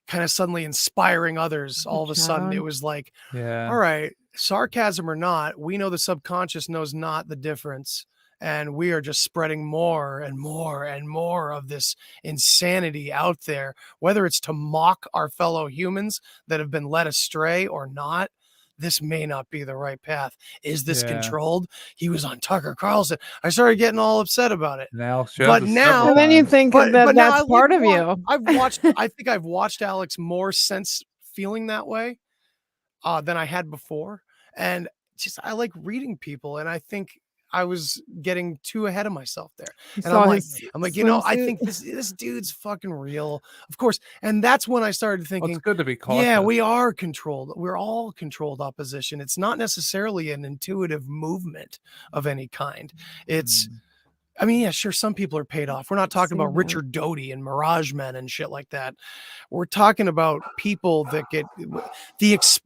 kind of suddenly inspiring others. All of a sudden it was like, Yeah. all right, sarcasm or not, we know the subconscious knows not the difference. And we are just spreading more and more and more of this insanity out there, whether it's to mock our fellow humans that have been led astray or not. This may not be the right path. Is this controlled? He was on Tucker Carlson. I started getting all upset about it. Now, but now, and then you think that now that's part of you. I think I've watched Alex more since feeling that way than I had before. And I like reading people. And I think I was getting too ahead of myself there. And I'm like, I think this dude's fucking real, of course. And that's when I started thinking, it's good to be cautious. Yeah, we are controlled. We're all controlled opposition. It's not necessarily an intuitive movement of any kind. It's, I mean, yeah, sure, some people are paid off. We're not talking about Richard Doty and Mirage Men and shit like that. We're talking about people that get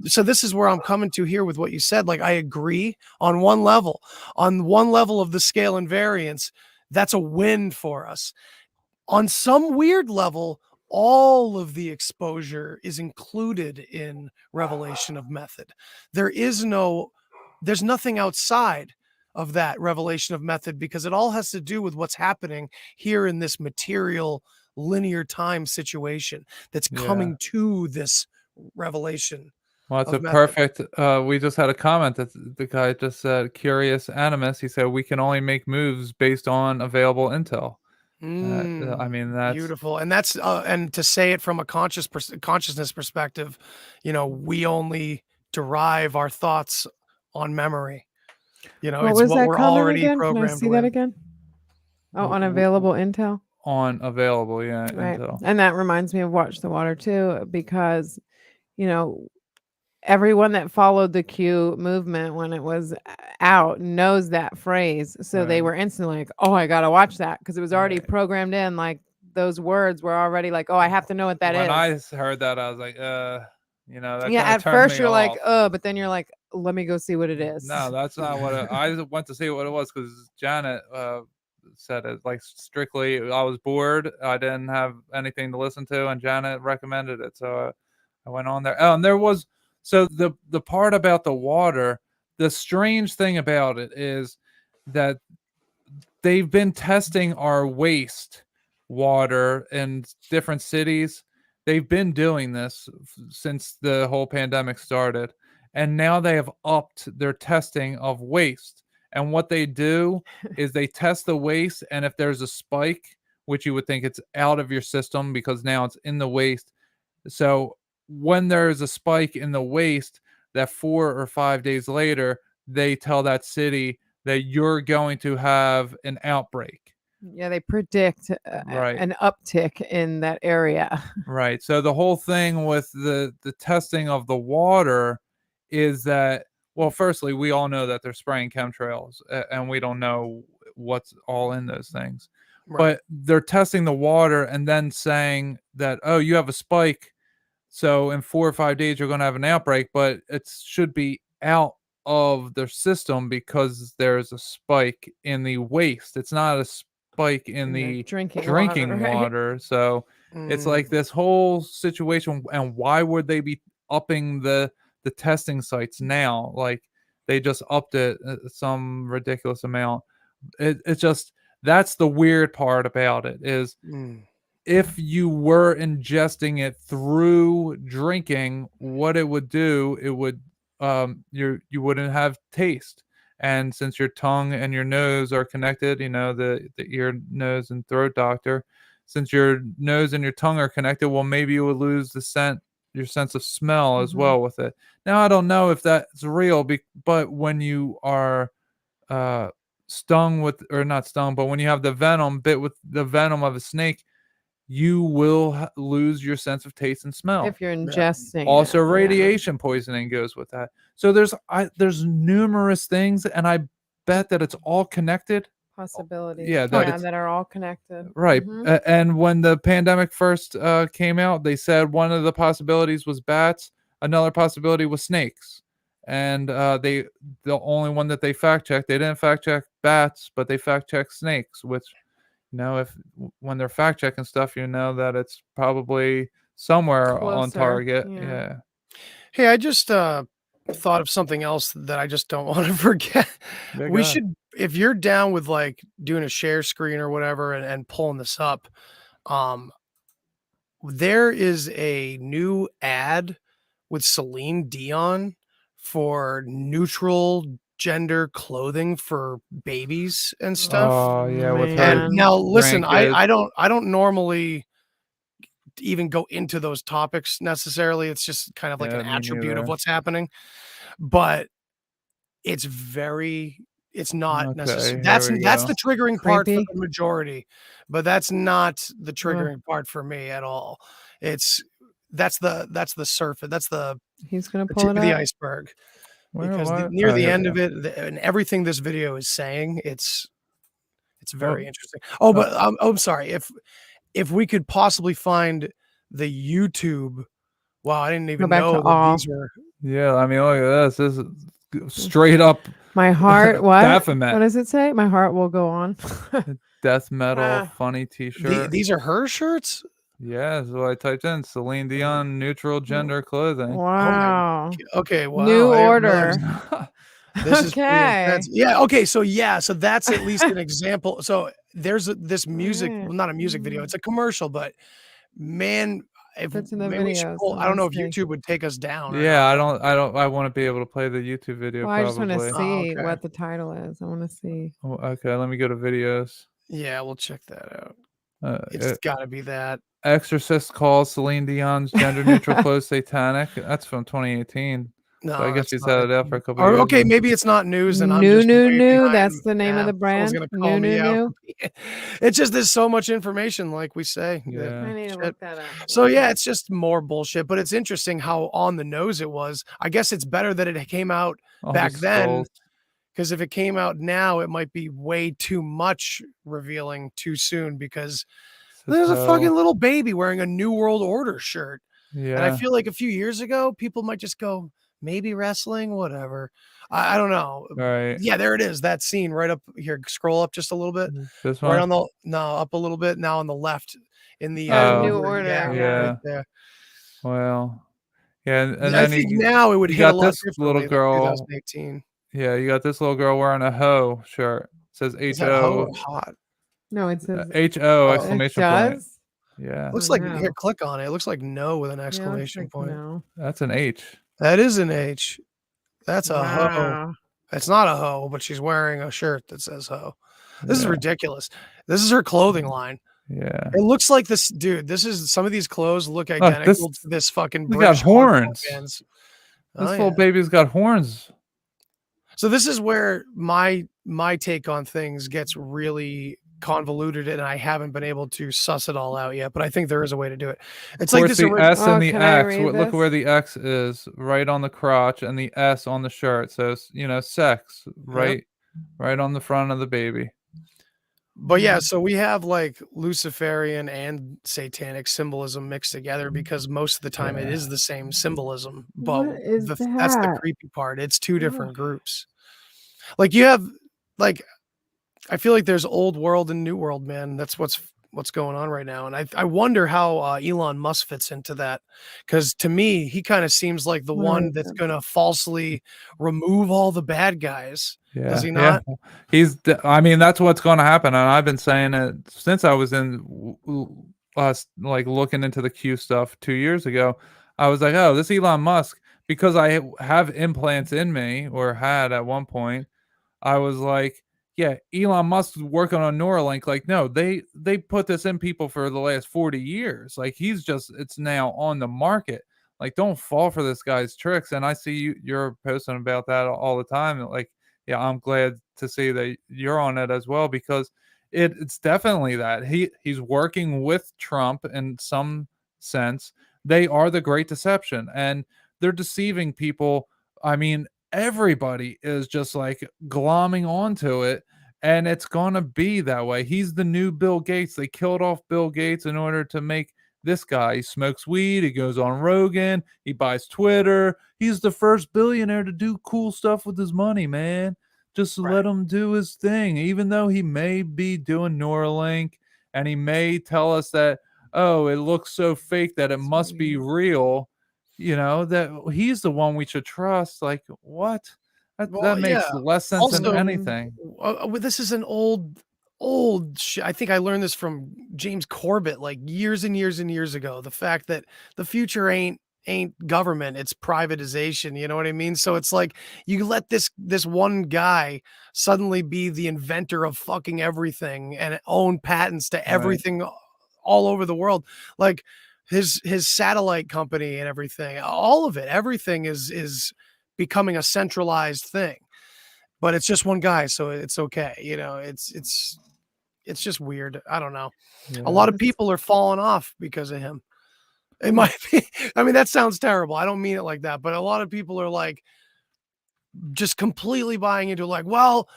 so this is where I'm coming to here with what you said. Like, I agree on one level of the scale and variance, that's a win for us. On some weird level, all of the exposure is included in revelation of method. There's nothing outside of that revelation of method, because it all has to do with what's happening here in this material linear time situation that's coming to this revelation. Well, it's a method. perfect. We just had a comment that the guy just said, "Curious Animus." He said, "We can only make moves based on available intel." I mean, that's beautiful, and that's and to say it from a consciousness perspective, we only derive our thoughts on memory. What it's was what that we're comment already again? programmed. Can I see that again? Oh, unavailable intel. On available, Right. intel. And that reminds me of Watch the Water too, because everyone that followed the Q movement when it was out knows that phrase. So they were instantly like, oh, I gotta watch that, because it was already programmed in. Like, those words were already like, oh, I have to know what that is. When I heard that, I was like, that at first you're like, oh, but then you're like, let me go see what it is. No, that's not what I went to see what it was, because Janet said it, like, strictly. I was bored. I didn't have anything to listen to, and Janet recommended it, so I went on there. Oh, and there was the part about the water. The strange thing about it is that they've been testing our waste water in different cities. They've been doing this since the whole pandemic started, and now they have upped their testing of waste. And what they do is they test the waste, and if there's a spike, which you would think it's out of your system because now it's in the waste. So when there's a spike in the waste, that 4 or 5 days later, they tell that city that you're going to have an outbreak. Yeah, they predict an uptick in that area. Right. So the whole thing with the testing of the water is that, well, firstly, we all know that they're spraying chemtrails, and we don't know what's all in those things. Right. But they're testing the water and then saying that, oh, you have a spike, so in 4 or 5 days you're going to have an outbreak, but it should be out of their system because there's a spike in the waste. It's not a spike in the drinking water. So it's like this whole situation. And why would they be upping the testing sites now? Like, they just upped it some ridiculous amount. It's just, that's the weird part about it is if you were ingesting it through drinking, what it would do, it would you wouldn't have taste. And since your tongue and your nose are connected, the ear, nose, and throat doctor, since your nose and your tongue are connected, well, maybe you would lose your sense of smell as well with it. Now, I don't know if that's real, but when you are stung with, or not stung, but when you have the venom bit with the venom of a snake, you will lose your sense of taste and smell. If you're ingesting Also, it, yeah. radiation poisoning goes with that. So there's numerous things, and I bet that it's all connected. Possibilities. Yeah, that are all connected. Right. Mhm. And when the pandemic first came out, they said one of the possibilities was bats, another possibility was snakes. And the only one that they fact checked, they didn't fact check bats, but they fact checked snakes, which if when they're fact checking stuff, that it's probably somewhere on Closer, target. yeah. Yeah. Hey, I just thought of something else that I just don't want to forget. Yeah, go We ahead. should, if you're down with like doing a share screen or whatever and pulling this up, there is a new ad with Celine Dion for neutral gender clothing for babies and stuff. Oh yeah, with her And now listen, I grandkids. I don't normally even go into those topics necessarily. It's just kind of like Yeah, an me attribute of neither. what's happening. But it's not necessary. Okay, That's here we that's go. the triggering part for Creepy. the majority, but that's not the Ugh. triggering part for me at all. That's the surface. That's the He's gonna the pull tip it of the up. iceberg. Where, Because what? near Oh, the here we end go. of it, and everything this video is saying, it's very Oh. interesting. Oh, but I'm sorry. If we could possibly find the YouTube. Wow, I didn't even back to know that all. these were. Yeah, I mean, look at this. This is straight up My heart, what? Baphomet. What does it say? My heart will go on. Death metal Ah. funny T-shirt. These are her shirts. Yeah, that's what I typed in. Celine Dion neutral gender clothing. Oh my. Wow. Okay. Wow. New I didn't order. realize. This is pretty Okay. intense. Yeah. Okay. So that's at least an example. So there's this music, Right. well, not a music video. It's a commercial, but man, if It's in the maybe we should videos. pull. I Let don't me know if see. YouTube would take us down. Or Yeah, not. I want to be able to play the YouTube video. Well, I just want to probably. see okay. what the title is. I want to see. Oh, okay, let me go to videos. Yeah, we'll check that out. It's got to be that. Exorcist calls Celine Dion's gender neutral clothes satanic. That's from 2018. No, So I guess that's she's not had it out for a couple Or, years. okay, now. maybe it's not news, and I'm New, just new, way new. behind. That's the name of Yeah, the someone's brand. gonna call New, me new, out. new. It's just there's so much information, like we say. that- Yeah. I need to shit. look that up. So yeah, it's just more bullshit, but it's interesting how on the nose it was. I guess it's better that it came out All back the then, skulls. because if it came out now, it might be way too much revealing too soon, because there's a fucking hell. little baby wearing a New World Order shirt. Yeah. And I feel like a few years ago, people might just go, maybe wrestling, whatever. I don't know. Right. Yeah, there it is. That scene right up here. Scroll up just a little bit. This Right one. on the up a little bit. Now on the left in the New over- Order, Yeah, yeah. right there. Well, yeah, and I then think now it would you hit a got lot this little differently than girl. 2018. Yeah, you got this little girl wearing a hoe shirt. It says Is that hoe or HO. hot? No, it says HO Oh. it exclamation point. does. Yeah. Looks Oh, like no. here. Click on it. It looks like no with an Yeah, it looks exclamation like point. no. That's an H. That is an H. That's a hoe. Wow. It's not a hoe, but she's wearing a shirt that says hoe. This is Yeah. ridiculous. This is her clothing line. Yeah. It looks like this, dude. This is some of these clothes look Look, identical to this fucking they got British hardcore horns. bands. This Oh, little yeah. baby's got horns. So this is where my take on things gets really convoluted, and I haven't been able to suss it all out yet. But I think there is a way to do it. It's Of like course, this. the S and the can I X. read Look this? where the X is, right on the crotch, and the S on the shirt. So sex, right on the front of the baby. But yeah, so we have like Luciferian and satanic symbolism mixed together, because most of the time it is the same symbolism. But What is that's the that? creepy part. It's two different groups. Like you have, like, I feel like there's old world and new world, man. That's what's going on right now. And I wonder how Elon Musk fits into that, because to me, he kind of seems like the one that's going to falsely remove all the bad guys. Yeah. Does he not? I mean, that's what's going to happen. And I've been saying it since I was in us like looking into the Q stuff 2 years ago, I was like, oh, this Elon Musk, because I have implants in me or had at one point. I was like, yeah, Elon Musk's working on Neuralink. Like, no, they put this in people for the last 40 years. Like, it's now on the market. Like, don't fall for this guy's tricks. And I see you're posting about that all the time. Like, yeah, I'm glad to see that you're on it as well, because it's definitely that. He's working with Trump in some sense. They are the great deception, and they're deceiving people. I mean, everybody is just like glomming onto it, and it's gonna be that way. He's the new Bill Gates. They killed off Bill Gates in order to make this guy. He smokes weed, he goes on Rogan, he buys Twitter. He's the first billionaire to do cool stuff with his money, man. Just let him do his thing, even though he may be doing Neuralink, and he may tell us that, oh, it looks so fake that it must be real. That he's the one we should trust. Like, what? That Well, makes yeah. less sense than Also, anything. this is an old I think I learned this from James Corbett like years and years and years ago. The fact that the future ain't government, it's privatization, you know what I mean? So it's like you let this one guy suddenly be the inventor of fucking everything and own patents to Right. everything all over the world. Like his satellite company and everything, all of it, everything is becoming a centralized thing. But it's just one guy, so it's okay. It's just weird. I don't know. A Yeah. lot of people are falling off because of him. It might be. I mean, that sounds terrible. I don't mean it like that, but a lot of people are like just completely buying into like, well,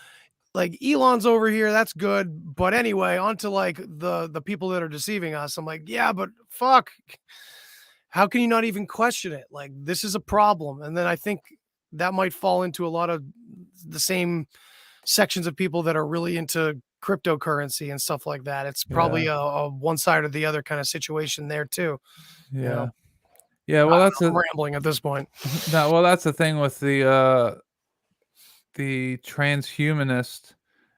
like Elon's over here, that's good. But anyway, on to like the people that are deceiving us. I'm like, yeah, but fuck. How can you not even question it? Like, this is a problem. And then I think that might fall into a lot of the same sections of people that are really into cryptocurrency and stuff like that. It's probably Yeah. a one side or the other kind of situation there too. You Yeah. know, Yeah, well, that's I'm a rambling at this point. no, well, that's the thing with the transhumanist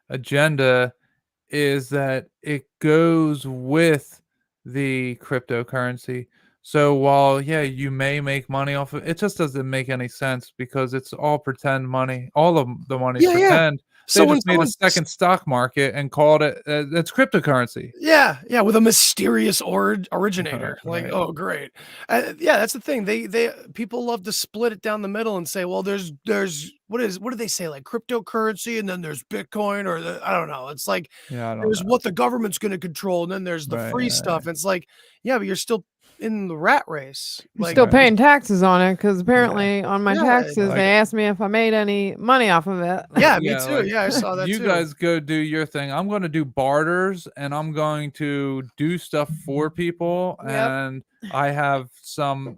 agenda, is that it goes with the cryptocurrency. So while, yeah, you may make money off of it, just doesn't make any sense, because it's all pretend money. All of the money's Yeah, yeah. pretend. They So when just made a someone, second stock market and called it, it's cryptocurrency. yeah, with a mysterious originator, like, Right. oh, great. Yeah, that's the thing. They people love to split it down the middle and say, well, there's what do they say, like cryptocurrency, and then there's Bitcoin, or I don't know. It's like Yeah, I don't there's know. what the government's going to control, and then there's the Right, free right, stuff. It's like, yeah, but you're still in the rat race. You're Like, still Right. paying taxes on it, because Yeah. apparently on my yeah, taxes, Like, they asked me if I made any money off of it. yeah, me yeah, too. like, Yeah, I saw that you too. guys go do your thing. I'm going to do barters, and I'm going to do stuff for people. Yep. And I have some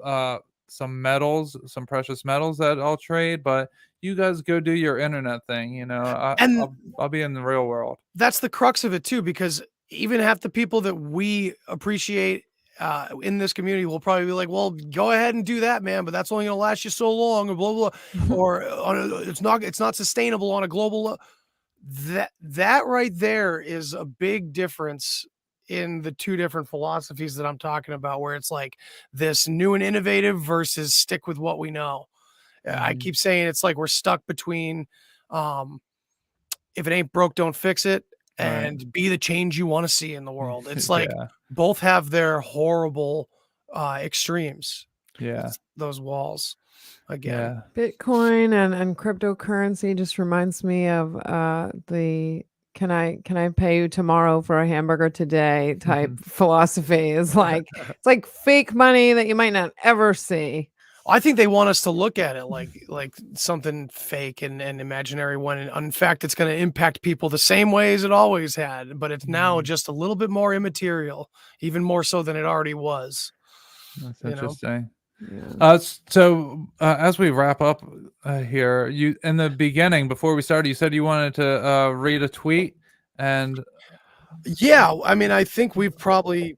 metals, some precious metals that I'll trade. But you guys go do your internet thing. And I'll be in the real world. that's the crux of it too, because even half the people that we appreciate in this community will probably be like, well, go ahead and do that, man, but that's only going to last you so long, or blah blah, or it's not sustainable on a global that right there is a big difference in the two different philosophies that I'm talking about, where it's like this new and innovative versus stick with what we know. I keep saying it's like we're stuck between um if it ain't broke, don't fix it, Right. and be the change you want to see in the world. It's like Yeah. both have their horrible extremes. Yeah. It's those walls again. Yeah. Bitcoin and cryptocurrency just reminds me of the can I pay you tomorrow for a hamburger today type philosophy. Is like it's like fake money that you might not ever see. I think they want us to look at it like something fake and imaginary, when in fact it's going to impact people the same way as it always had, but it's now just a little bit more immaterial, even more so than it already was. That's You know? interesting. Yeah. So as we wrap up here, you in the beginning, before we started, you said you wanted to read a tweet, and Yeah, I mean, I think we've probably,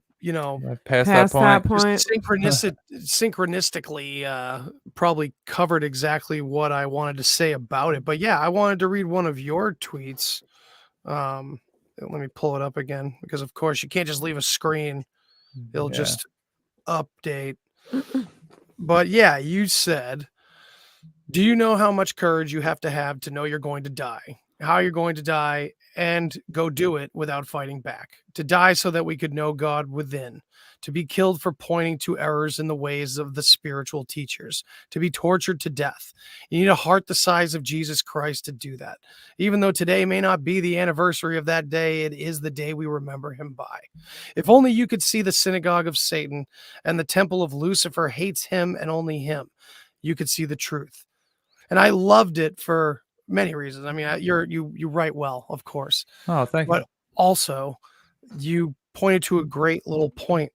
past Past that point. point. synchronistically probably covered exactly what I wanted to say about it. But yeah, I wanted to read one of your tweets. Let me pull it up again, because of course you can't just leave a screen It'll Yeah. just update. But yeah, you said, do you know how much courage you have to know you're going to die? How you're going to die and go do it without fighting back. To die so that we could know God within. To be killed for pointing to errors in the ways of the spiritual teachers. To be tortured to death. You need a heart the size of Jesus Christ to do that. Even though today may not be the anniversary of that day, it is the day we remember him by. If only you could see the synagogue of Satan and the temple of Lucifer hates him and only him, you could see the truth. And I loved it for many reasons. I mean, you write well, of course, Oh, thank you. but also you pointed to a great little point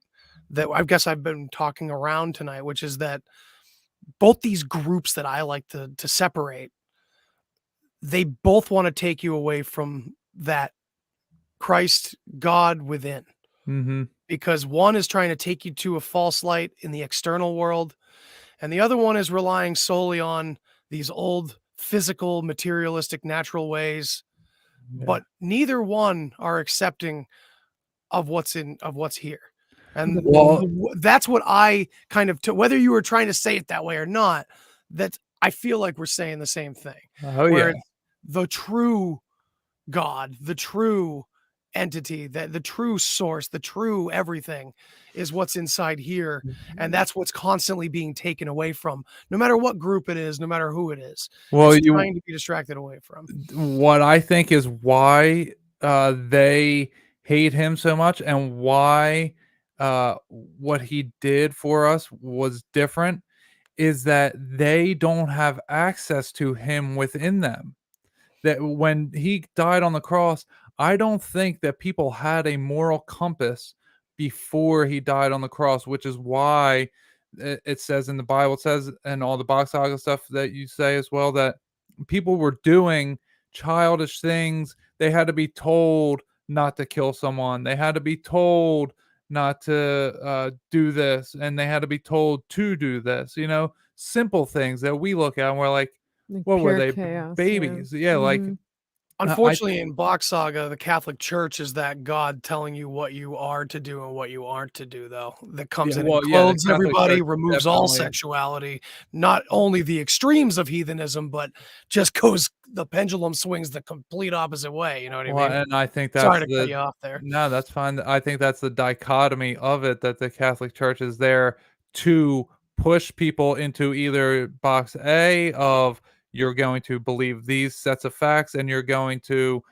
that I guess I've been talking around tonight, which is that both these groups that I like to separate, they both want to take you away from that Christ God within. Mm-hmm. Because one is trying to take you to a false light in the external world, and the other one is relying solely on these old physical, materialistic, natural ways. Yeah. But neither one are accepting of what's here. And Well, that's what I kind of whether you were trying to say it that way or not, that I feel like we're saying the same thing. oh yeah. Where it's the true God, the true entity, that the true source, the true everything is what's inside here. And that's what's constantly being taken away from, no matter what group it is, no matter who it is. Well, It's trying to be distracted away from. what I think is why they hate him so much, and why what he did for us was different, is that they don't have access to him within them. That when he died on the cross, I don't think that people had a moral compass before he died on the cross, which is why it says in the Bible, it says, and all the box saga stuff that you say as well, that people were doing childish things. They had to be told not to kill someone. They had to be told not to do this, and they had to be told to do this. Simple things that we look at and we're like, Like what were pure they? chaos, Babies? Yeah, like Mhm. Unfortunately, in Box Saga, the Catholic Church is that God telling you what you are to do and what you aren't to do, though. That comes Yeah, in and well, yeah, the clothes Catholic everybody, Church removes all definitely. sexuality, not only the extremes of heathenism, but just goes the pendulum swings the complete opposite way. You know what I Well, mean? and I think Sorry that's to cut the you off there. no, that's fine. I think that's the dichotomy of it, that the Catholic Church is there to push people into either box A of you're going to believe these sets of facts and you're going to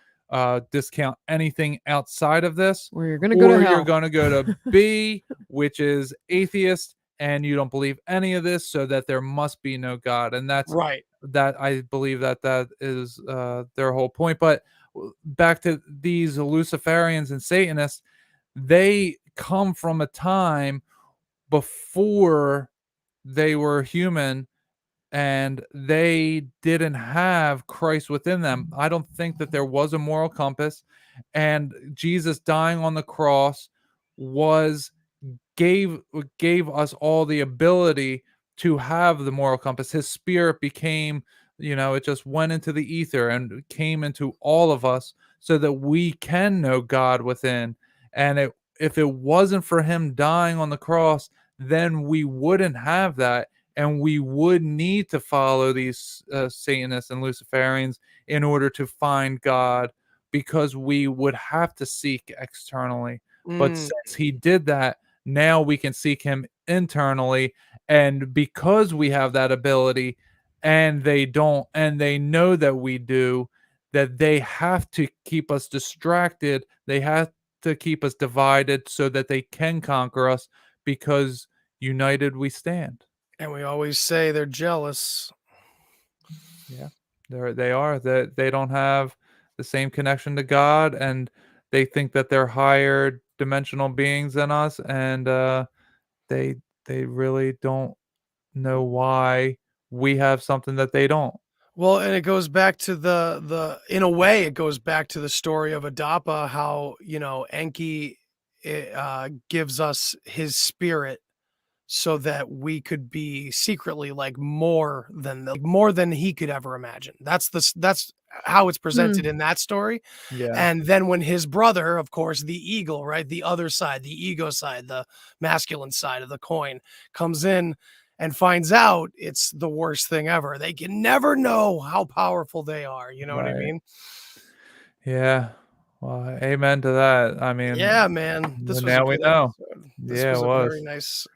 discount anything outside of this, Or you're gonna go to or you're hell. going to go to B, which is atheist, and you don't believe any of this, so that there must be no God. And Right. that I believe that is their whole point. But back to these Luciferians and Satanists, they come from a time before they were human, and they didn't have Christ within them. I don't think that there was a moral compass, and Jesus dying on the cross was gave gave us all the ability to have the moral compass. His spirit became, it just went into the ether and came into all of us, so that we can know God within. And if it wasn't for him dying on the cross, then we wouldn't have that, and we would need to follow these Satanists and Luciferians in order to find God, because we would have to seek externally. But Mm. since he did that, now we can seek him internally. And because we have that ability, and they don't, and they know that we do, that they have to keep us distracted. They have to keep us divided so that they can conquer us, because united we stand. And we always say they're jealous. Yeah, they are. That they don't have the same connection to God, and they think that they're higher dimensional beings than us, and they they really don't know why we have something that they don't. Well, and it goes back to the in a way, it goes back to the story of Adapa, how, Enki gives us his spirit so that we could be secretly like more than he could ever imagine. That's how it's presented in that story. Yeah. And then when his brother, of course, the eagle, right, the other side, the ego side, the masculine side of the coin, comes in and finds out, it's the worst thing ever. They can never know how powerful they are. You know what I Right. mean? Yeah. Well, amen to that. I mean, Yeah, man. This was a now we good know. episode. This Yeah, it was a very was. nice.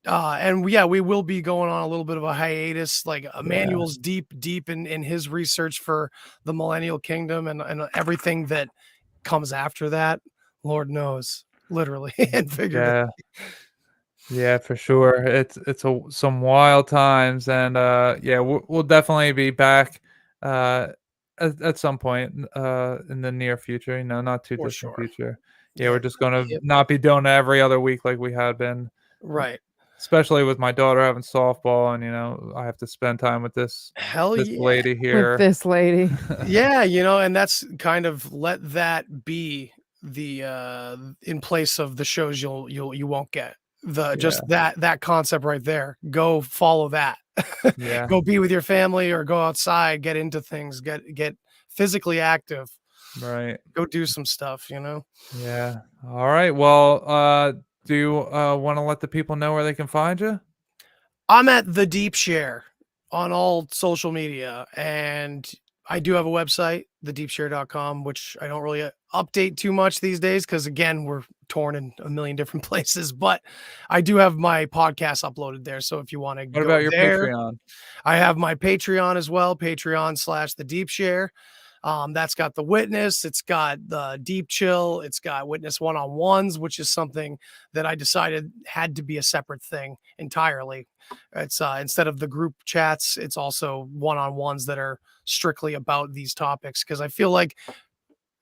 And yeah, we will be going on a little bit of a hiatus. Like Yeah. Emmanuel's deep in his research for the Millennial Kingdom and everything that comes after that. Lord knows, literally and figuratively. Yeah. Yeah, for sure. Some wild times, and yeah, we'll definitely be back uh at some point in the near future. Not too For distant sure. future. Yeah, Yeah. we're just gonna Yep. not be doing it every other week like we had been, Right. especially with my daughter having softball, and I have to spend time with Hell this yeah. lady With here. this lady. Yeah, and that's kind of let that be the in place of the shows you won't get. The Yeah, just that concept right there. Go follow that. yeah, Go be with your family or go outside, get into things, get physically active. right. Go do some stuff. Yeah. All right. Well, do you want to let the people know where they can find you? I'm at the Deep Share on all social media, and I do have a website, thedeepshare.com, which I don't really update too much these days because again, we're torn in a million different places. But I do have my podcast uploaded there. So if you want to What go about your there, Patreon? I have my Patreon as well, Patreon/the Deep Share. That's got the witness, it's got the deep chill, it's got witness one-on-ones, which is something that I decided had to be a separate thing entirely. It's instead of the group chats, it's also one-on-ones that are strictly about these topics because I feel like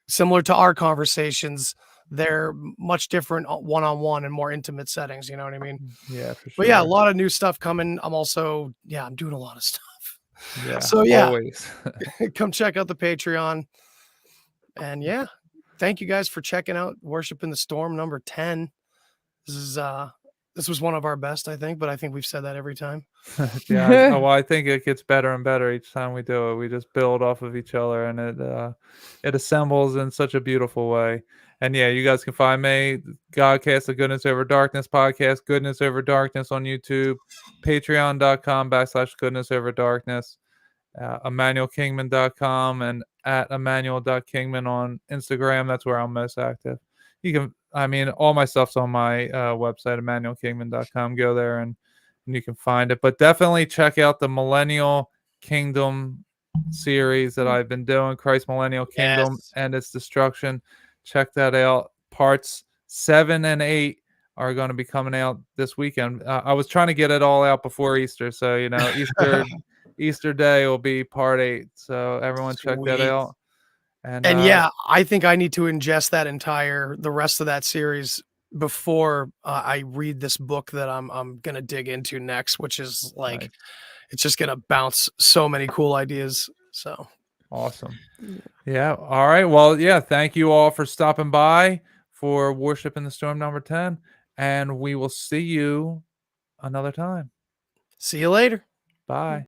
similar to our conversations, they're much different one-on-one and more intimate settings. You know what I mean? Yeah, for But yeah, a sure. lot of new stuff coming. I'm doing a lot of stuff. Yeah, So yeah, always. come check out the Patreon. And yeah, thank you guys for checking out Worship in the Storm number 10. This was one of our best, I think, but I think we've said that every time. Yeah, well, I think it gets better and better each time we do it. We just build off of each other, and it assembles in such a beautiful way. And yeah, you guys can find me, Godcast, the Goodness Over Darkness podcast, Goodness Over Darkness on YouTube, patreon.com/Goodness Over Darkness, EmmanuelKingman.com, and at Emmanuel.Kingman on Instagram. That's where I'm most active. All my stuff's on my website, EmmanuelKingman.com. Go there and you can find it. But definitely check out the Millennial Kingdom series that I've been doing, Christ Millennial Kingdom Yes. and its Destruction. Check that out. Parts 7 and 8 are going to be coming out this weekend. I was trying to get it all out before Easter, so Easter Day will be part 8. So everyone check that Sweet. out. And And yeah, I think I need to ingest the rest of that series before I read this book that I'm gonna dig into next, which is like nice. it's just gonna bounce so many cool ideas. So Awesome. Yeah. All right. Well, yeah. Thank you all for stopping by for Worship in the Storm number 10. And we will see you another time. see you later. Bye.